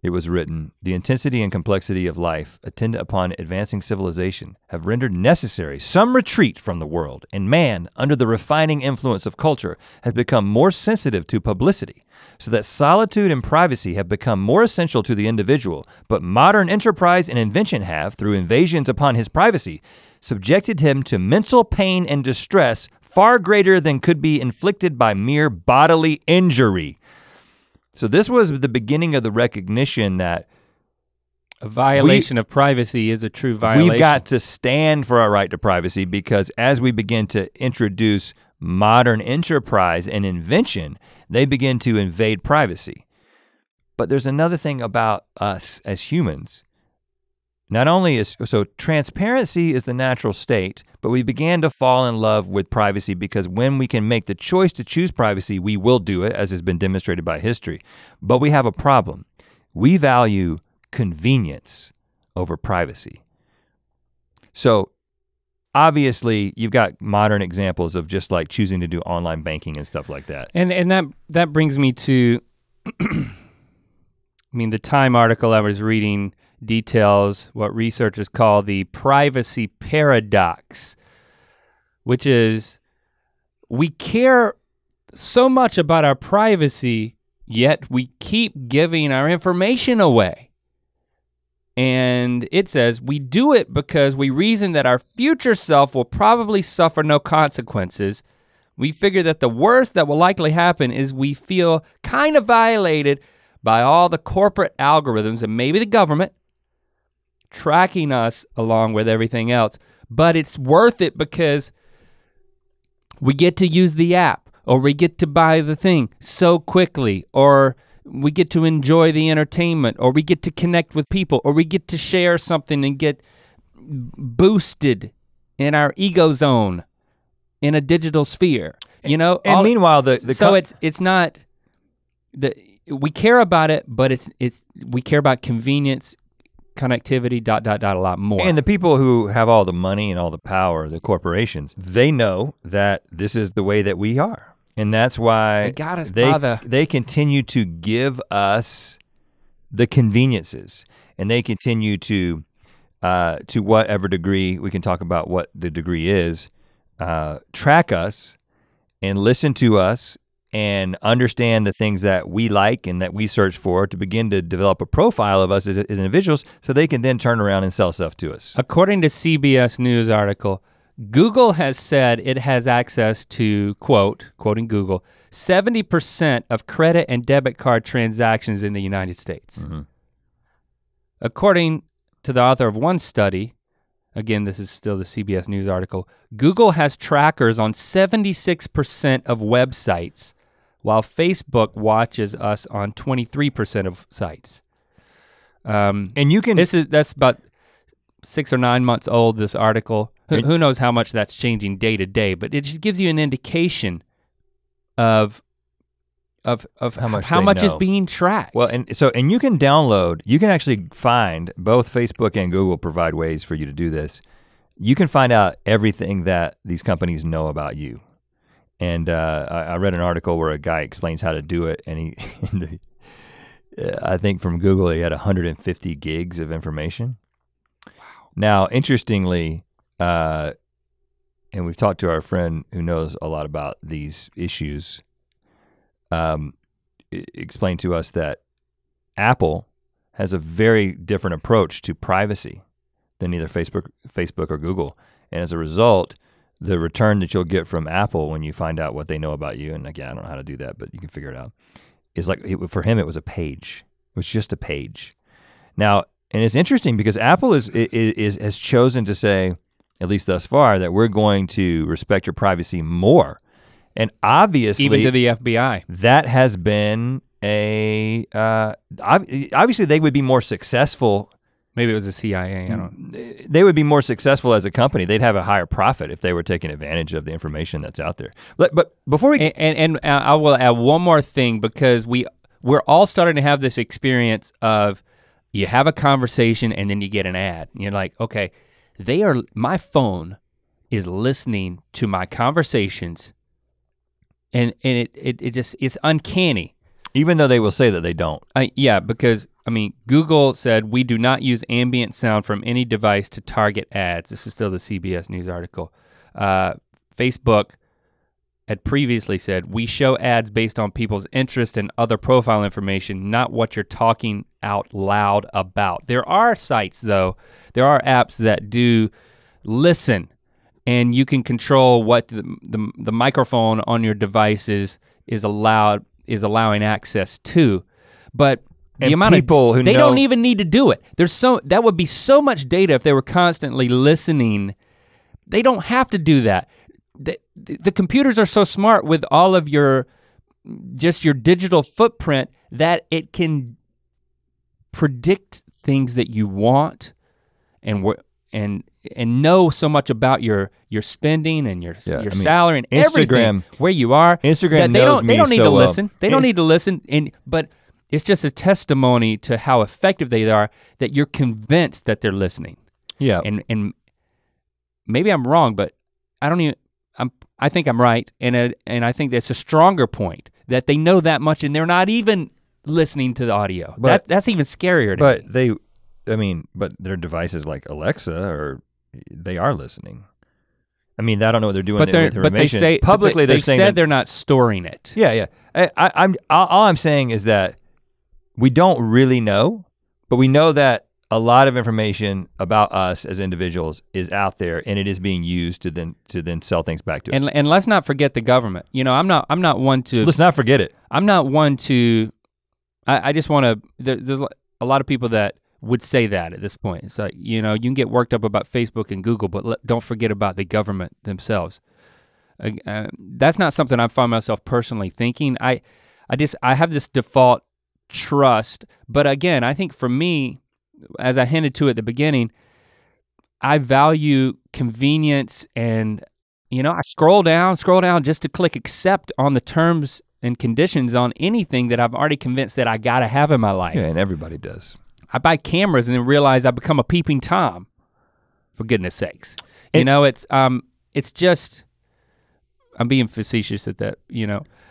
it was written, the intensity and complexity of life attendant upon advancing civilization have rendered necessary some retreat from the world, and man, under the refining influence of culture, has become more sensitive to publicity, so that solitude and privacy have become more essential to the individual, but modern enterprise and invention have, through invasions upon his privacy, subjected him to mental pain and distress far greater than could be inflicted by mere bodily injury. So this was the beginning of the recognition that a violation of privacy is a true violation. We've got to stand for our right to privacy, because as we begin to introduce modern enterprise and invention, they begin to invade privacy. But there's another thing about us as humans. Not only so transparency is the natural state, but we began to fall in love with privacy because when we can make the choice to choose privacy, we will do it, as has been demonstrated by history. But we have a problem. We value convenience over privacy. So obviously you've got modern examples of just like choosing to do online banking and stuff like that. And that brings me to, I mean, the Time article I was reading details what researchers call the privacy paradox, which is we care so much about our privacy, yet we keep giving our information away. And it says we do it because we reason that our future self will probably suffer no consequences. We figure that the worst that will likely happen is we feel kind of violated by all the corporate algorithms and maybe the government tracking us along with everything else. But it's worth it because we get to use the app, or we get to buy the thing so quickly, or we get to enjoy the entertainment, or we get to connect with people, or we get to share something and get boosted in our ego zone in a digital sphere, you know? And meanwhile, it's not, we care about it, but we care about convenience, connectivity, ... a lot more. And the people who have all the money and all the power, the corporations, they know that this is the way that we are. And that's why they continue to give us the conveniences, and they continue to whatever degree, we can talk about what the degree is, track us and listen to us and understand the things that we like and that we search for to begin to develop a profile of us as individuals, so they can then turn around and sell stuff to us. According to CBS News article, Google has said it has access to, quoting Google, 70% of credit and debit card transactions in the United States. Mm-hmm. According to the author of one study, again, this is still the CBS News article, Google has trackers on 76% of websites, while Facebook watches us on 23% of sites. And you can- that's about 6 or 9 months old, this article. Who knows how much that's changing day to day, but it just gives you an indication of how much is being tracked. Well, and you can actually find, both Facebook and Google provide ways for you to do this. You can find out everything that these companies know about you. And I read an article where a guy explains how to do it, and I think from Google he had 150 gigs of information. Wow. Now, interestingly, and we've talked to our friend who knows a lot about these issues, explained to us that Apple has a very different approach to privacy than either Facebook or Google. And as a result, the return that you'll get from Apple when you find out what they know about you, and again, I don't know how to do that, but you can figure it out, is like, for him, it was a page. It was just a page. Now, and it's interesting because Apple has chosen to say, at least thus far, that we're going to respect your privacy more. And obviously, even to the FBI, that has been obviously they would be more successful. Maybe it was the CIA, I don't know. They would be more successful as a company. They'd have a higher profit if they were taking advantage of the information that's out there. But before we— And I will add one more thing, because we're all starting to have this experience of, you have a conversation and then you get an ad. And you're like, okay, my phone is listening to my conversations, and it's uncanny. Even though they will say that they don't. Yeah, because Google said, we do not use ambient sound from any device to target ads. This is still the CBS News article. Facebook had previously said, we show ads based on people's interest and other profile information, not what you're talking out loud about. There are sites though, there are apps that do listen, and you can control what the microphone on your devices is allowing access to. But the amount of people who don't even need to do it. That would be so much data if they were constantly listening. They don't have to do that. The computers are so smart with all of your digital footprint that it can predict things that you want and know so much about your spending and your salary and everything, where you are. Instagram knows me so well. They don't need to listen. They don't need to listen. But it's just a testimony to how effective they are, that you're convinced that they're listening. Yeah. And maybe I'm wrong, but I think I'm right, and I think that's a stronger point, that they know that much and they're not even listening to the audio. That's even scarier to me. But their devices like Alexa, they are listening. I don't know what they're doing with information. But they say publicly they said they're not storing it. Yeah. All I'm saying is that we don't really know, but we know that a lot of information about us as individuals is out there, and it is being used to then sell things back to us. And let's not forget the government. I'm not one to— Let's not forget it. I'm not one to— I just want to— there's a lot of people that would say that at this point. It's like, you can get worked up about Facebook and Google, but don't forget about the government themselves. That's not something I find myself personally thinking. I have this default trust, but again, I think for me, as I hinted to at the beginning, I value convenience, and I scroll down just to click accept on the terms and conditions on anything that I've already convinced that I gotta have in my life. Yeah, and everybody does. I buy cameras and then realize I become a peeping Tom, for goodness sakes. It's just, I'm being facetious at that,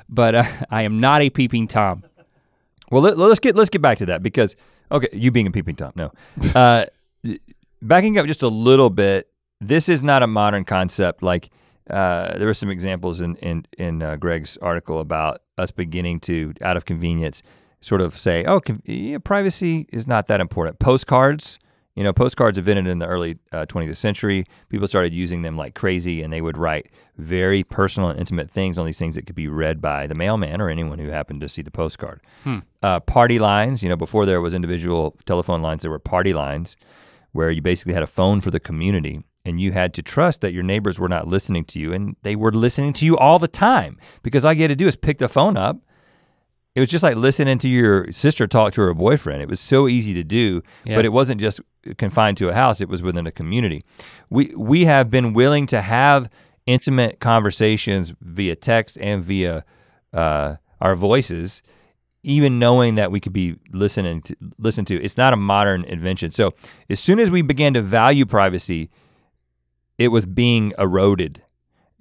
but I am not a peeping Tom. Well, let's get back to that, because, okay, you being a peeping Tom, no. Backing up just a little bit, this is not a modern concept. Like, there were some examples in Greg's article about us beginning to, out of convenience, sort of say, privacy is not that important. Postcards, postcards invented in the early 20th century. People started using them like crazy, and they would write very personal and intimate things on these things that could be read by the mailman or anyone who happened to see the postcard. Party lines, before there was individual telephone lines, there were party lines where you basically had a phone for the community, and you had to trust that your neighbors were not listening to you, and they were listening to you all the time, because all you had to do is pick the phone up It was just like listening to your sister talk to her boyfriend. It was so easy to do, but it wasn't just confined to a house, it was within a community. We have been willing to have intimate conversations via text and via our voices, even knowing that we could be listened to. It's not a modern invention. So as soon as we began to value privacy, it was being eroded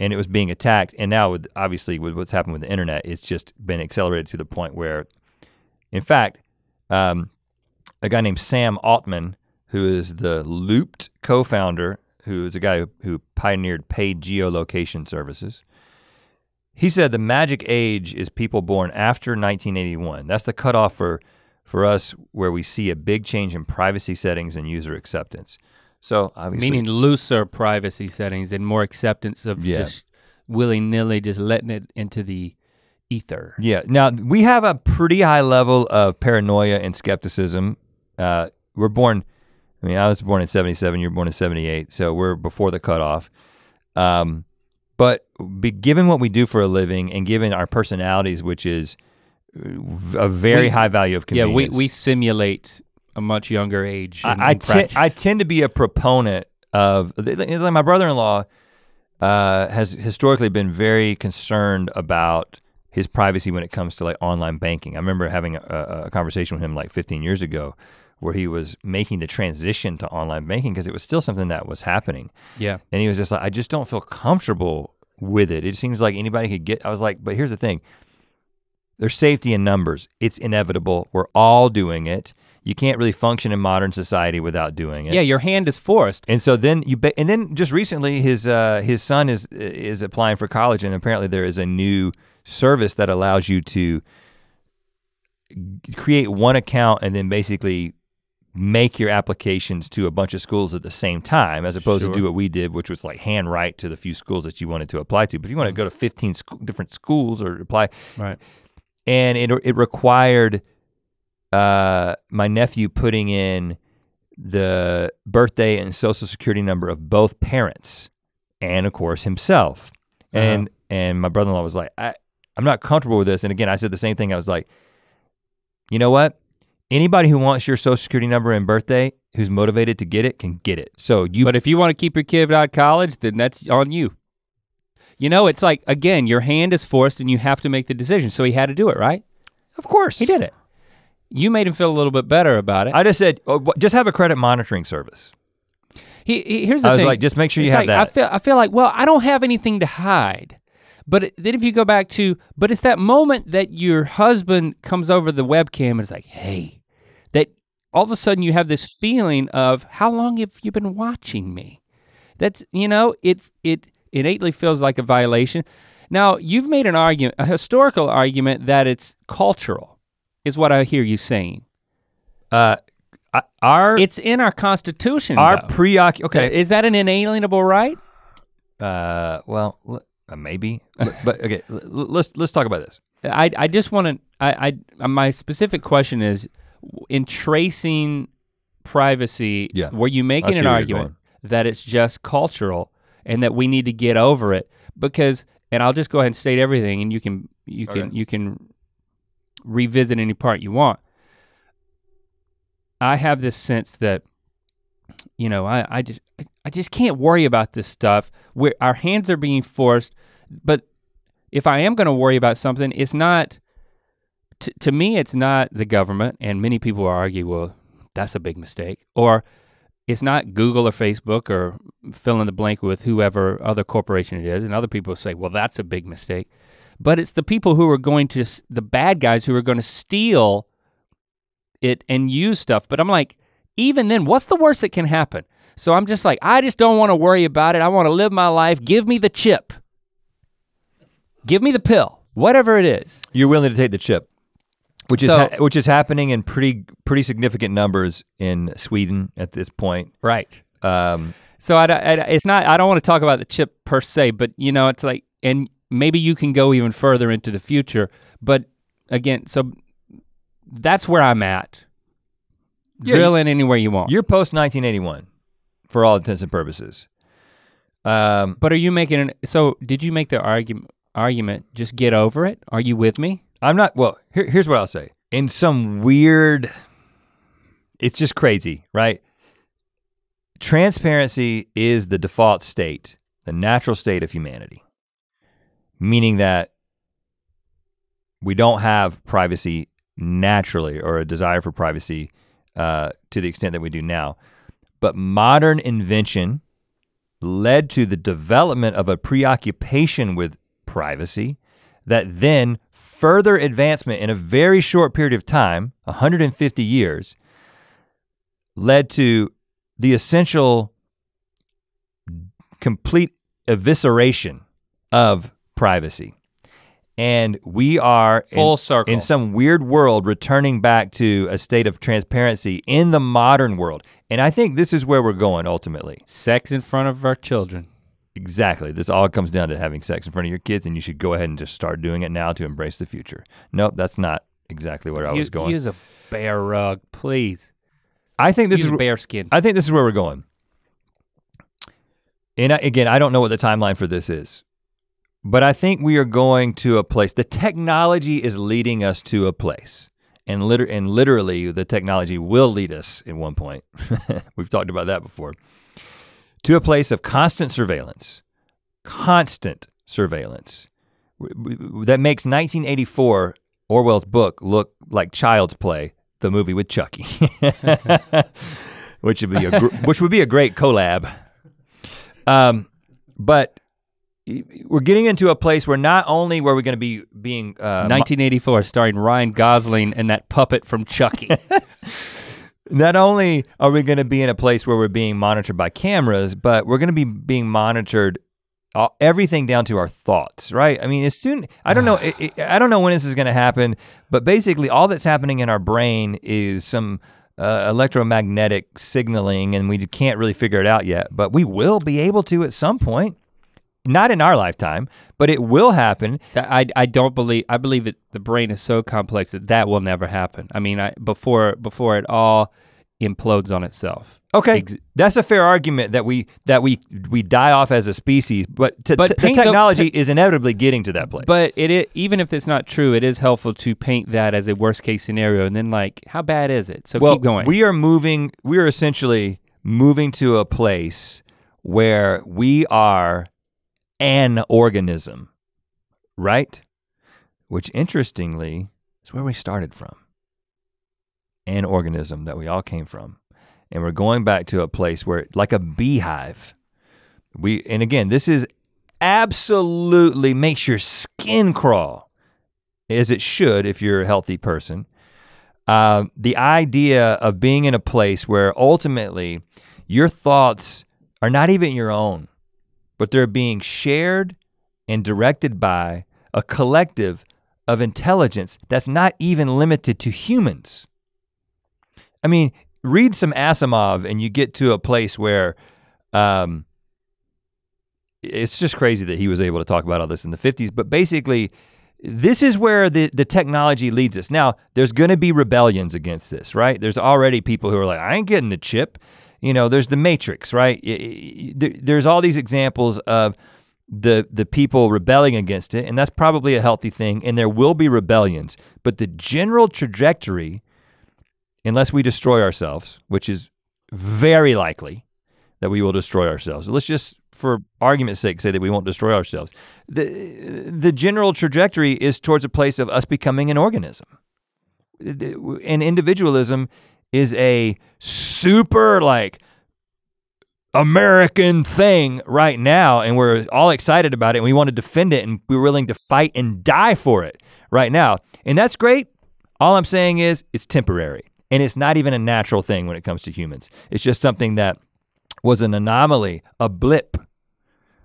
and it was being attacked. And now obviously with what's happened with the internet, it's just been accelerated to the point where, in fact, a guy named Sam Altman, who is the Looped co-founder, who is a guy who pioneered paid geolocation services, he said the magic age is people born after 1981. That's the cutoff for us where we see a big change in privacy settings and user acceptance. So obviously— Meaning looser privacy settings and more acceptance of just willy-nilly just letting it into the ether. Yeah, now we have a pretty high level of paranoia and skepticism. We're born, I mean, I was born in 77, you were born in 78, so we're before the cutoff. But given what we do for a living and given our personalities, which is a very high value of convenience. Yeah, we simulate a much younger age. I tend to be a proponent of, like my brother-in-law has historically been very concerned about his privacy when it comes to like online banking. I remember having a conversation with him like 15 years ago where he was making the transition to online banking because it was still something that was happening. Yeah. And he was just like, I just don't feel comfortable with it. It seems like anybody could get, I was like, but here's the thing. There's safety in numbers. It's inevitable. We're all doing it. You can't really function in modern society without doing it. Yeah, your hand is forced. And so then and then just recently his son is applying for college, and apparently there is a new service that allows you to create one account and then basically make your applications to a bunch of schools at the same time, as opposed to do what we did, which was like hand write to the few schools that you wanted to apply to. But if you want to go to 15 different schools or apply, right? And it required my nephew putting in the birthday and social security number of both parents, and of course himself. And my brother-in-law was like, I'm not comfortable with this. And again, I said the same thing. I was like, you know what? Anybody who wants your social security number and birthday, who's motivated to get it, can get it. But if you want to keep your kid out of college, then that's on you. You know, it's like, again, your hand is forced and you have to make the decision. So he had to do it, right? Of course. He did it. You made him feel a little bit better about it. I just said, just have a credit monitoring service. Here's the thing. I was like, just make sure you have that. I feel like, well, I don't have anything to hide. But then if you go back to, but it's that moment that your husband comes over the webcam and is like, hey, that all of a sudden you have this feeling of, how long have you been watching me? That's, you know, it innately feels like a violation. Now, you've made an argument, a historical argument, that it's cultural, is what I hear you saying. It's in our Constitution, okay. Is that an inalienable right? Well, maybe, but okay, let's talk about this. I just want to, my specific question is, in tracing privacy, were you making an argument that it's just cultural and that we need to get over it? Because, and I'll just go ahead and state everything, and you can revisit any part you want. I have this sense that, you know, I just can't worry about this stuff where our hands are being forced. But if I am gonna worry about something, it's not, to me, it's not the government, and many people argue, well, that's a big mistake. Or it's not Google or Facebook or fill in the blank with whoever other corporation it is, and other people say, well, that's a big mistake. But it's the people who are going to, the bad guys who are gonna steal it and use stuff. But I'm like, even then, what's the worst that can happen? So I'm just like, I just don't wanna worry about it. I wanna live my life. Give me the chip. Give me the pill, whatever it is. You're willing to take the chip, which is happening in pretty significant numbers in Sweden at this point. Right. So I don't wanna talk about the chip per se, but you know, it's like, and maybe you can go even further into the future, but again, so that's where I'm at. Drill in anywhere you want. You're post 1981 for all intents and purposes. But are you making so did you make the argument, just get over it? Are you with me? I'm not, well, here's what I'll say. In some weird, it's just crazy, right? Transparency is the default state, the natural state of humanity. Meaning that we don't have privacy naturally or a desire for privacy to the extent that we do now. But modern invention led to the development of a preoccupation with privacy that then further advancement in a very short period of time, 150 years, led to the essential complete evisceration of privacy. And we are full circle in some weird world returning back to a state of transparency in the modern world. And I think this is where we're going ultimately. Sex in front of our children. Exactly. This all comes down to having sex in front of your kids, and you should go ahead and just start doing it now to embrace the future. Nope, that's not exactly where I was going. Use a bear rug, please. I think this Use is bear skin. I think this is where we're going. And again, I don't know what the timeline for this is, but I think we are going to a place. The technology is leading us to a place, and literally the technology will lead us at one point. We've talked about that before. To a place of constant surveillance that makes 1984, Orwell's book, look like Child's Play, the movie with Chucky, which would be a great collab. But we're getting into a place where not only were we going to be being 1984, starring Ryan Gosling and that puppet from Chucky. Not only are we gonna be in a place where we're being monitored by cameras, but we're gonna be being monitored everything down to our thoughts, right? I mean, I don't know, I don't know when this is gonna happen, but basically all that's happening in our brain is some electromagnetic signaling, and we can't really figure it out yet, but we will be able to at some point. Not in our lifetime, but it will happen. I believe the brain is so complex that will never happen. I mean, before it all implodes on itself. Okay, that's a fair argument that we die off as a species, but the technology is inevitably getting to that place. But even if it's not true, it is helpful to paint that as a worst case scenario, and then like, how bad is it? So keep going. We are essentially moving to a place where we are an organism, right? Which interestingly is where we started from. An organism that we all came from. And we're going back to a place where, like a beehive, and again, this is absolutely makes your skin crawl, as it should if you're a healthy person. The idea of being in a place where ultimately your thoughts are not even your own, but they're being shared and directed by a collective of intelligence that's not even limited to humans. I mean, read some Asimov and you get to a place where it's just crazy that he was able to talk about all this in the 50s, but basically this is where the technology leads us. Now, there's gonna be rebellions against this, right? There's already people who are like, I ain't getting the chip. You know, there's the Matrix, right? There's all these examples of the people rebelling against it, and that's probably a healthy thing, and there will be rebellions. But the general trajectory, unless we destroy ourselves, which is very likely that we will destroy ourselves. Let's just, for argument's sake, say that we won't destroy ourselves. The general trajectory is towards a place of us becoming an organism. And individualism is a super like American thing right now, and we're all excited about it, and we want to defend it, and we're willing to fight and die for it right now. And that's great. All I'm saying is it's temporary, and it's not even a natural thing when it comes to humans. It's just something that was an anomaly, a blip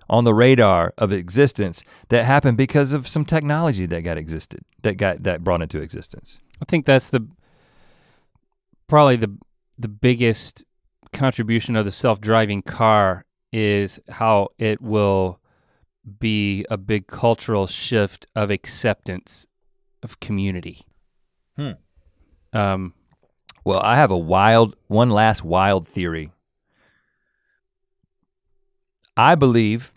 on the radar of existence that happened because of some technology that brought into existence. I think that's probably the biggest contribution of the self-driving car is how it will be a big cultural shift of acceptance of community. Well, I have one last wild theory. I believe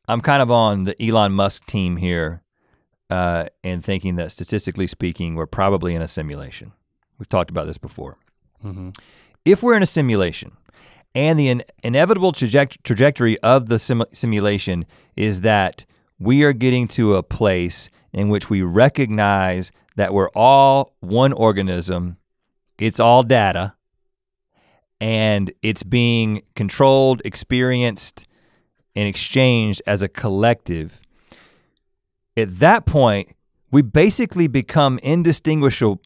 I'm kind of on the Elon Musk team here and thinking that statistically speaking, we're probably in a simulation. We've talked about this before. Mm-hmm. If we're in a simulation and the inevitable trajectory of the simulation is that we are getting to a place in which we recognize that we're all one organism, it's all data, and it's being controlled, experienced, and exchanged as a collective. At that point, we basically become indistinguishable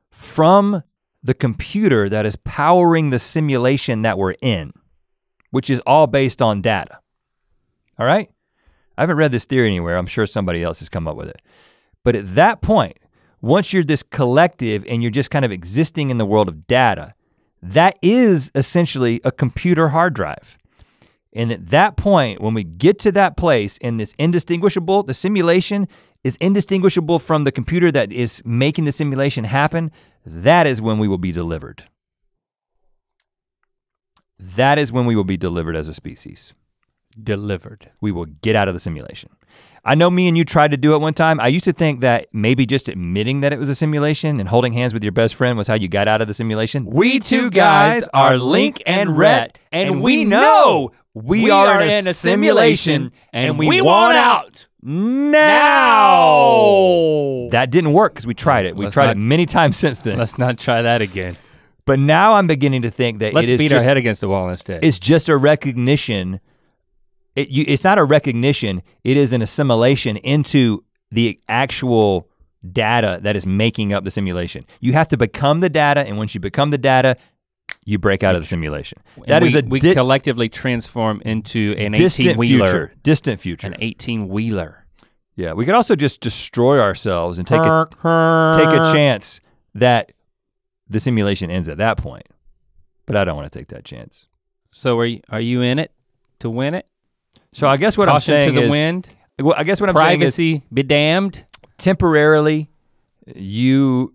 from the computer that is powering the simulation that we're in, which is all based on data. All right? I haven't read this theory anywhere. I'm sure somebody else has come up with it. But at that point, once you're this collective and you're just kind of existing in the world of data, that is essentially a computer hard drive. And at that point, when we get to that place and this indistinguishable, the simulation is indistinguishable from the computer that is making the simulation happen, that is when we will be delivered. That is when we will be delivered as a species. Delivered. We will get out of the simulation. I know me and you tried to do it one time. I used to think that maybe just admitting that it was a simulation and holding hands with your best friend was how you got out of the simulation. We two guys are Link and Rhett, and we know we are in a simulation and we want out now. That didn't work because we tried it. We tried it many times since then. Let's not try that again. But now I'm beginning to think that let's beat our head against the wall instead. It's just a recognition. It's not a recognition, it is an assimilation into the actual data that is making up the simulation. You have to become the data, and once you become the data, you break out of the simulation. We collectively transform into an 18-wheeler. Distant future. An 18-wheeler. Yeah, we could also just destroy ourselves and take a chance that the simulation ends at that point. But I don't want to take that chance. So are you in it to win it? So I guess what I'm saying to the wind. Well, I guess what I'm privacy, saying is be damned. Temporarily, you're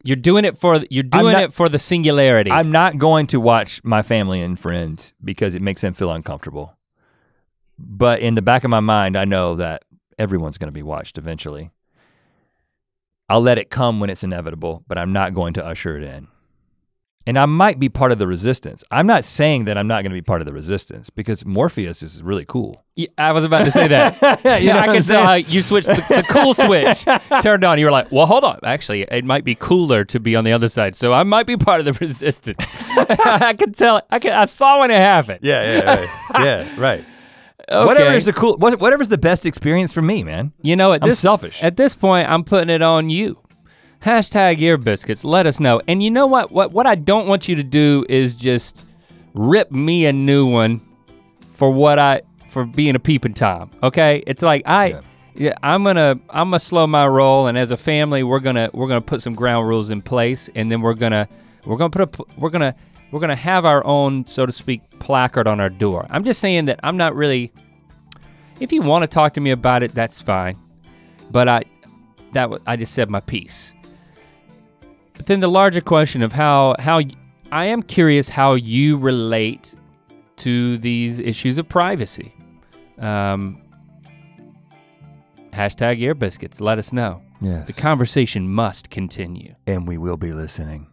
doing it for the singularity. I'm not going to watch my family and friends because it makes them feel uncomfortable. But in the back of my mind, I know that everyone's gonna be watched eventually. I'll let it come when it's inevitable, but I'm not going to usher it in. And I might be part of the resistance. I'm not saying that I'm not gonna be part of the resistance because Morpheus is really cool. Yeah, I was about to say that. Yeah, I can tell how you switched the cool switch, turned on. You were like, well, hold on. Actually, it might be cooler to be on the other side. So I might be part of the resistance. I can tell, I saw when it happened. Yeah, right. Okay. Whatever's the best experience for me, man. You know, I'm selfish. At this point, I'm putting it on you. Hashtag Ear Biscuits, let us know. And you know what? What I don't want you to do is just rip me a new one for being a peeping Tom, okay? It's like I'm gonna slow my roll, and as a family, we're gonna put some ground rules in place, and then we're gonna have our own, so to speak, placard on our door. I'm just saying that I'm not really. If you want to talk to me about it, that's fine. But I just said my piece. But then the larger question of how I am curious how you relate to these issues of privacy. Hashtag Ear Biscuits, let us know. Yes. The conversation must continue. And we will be listening.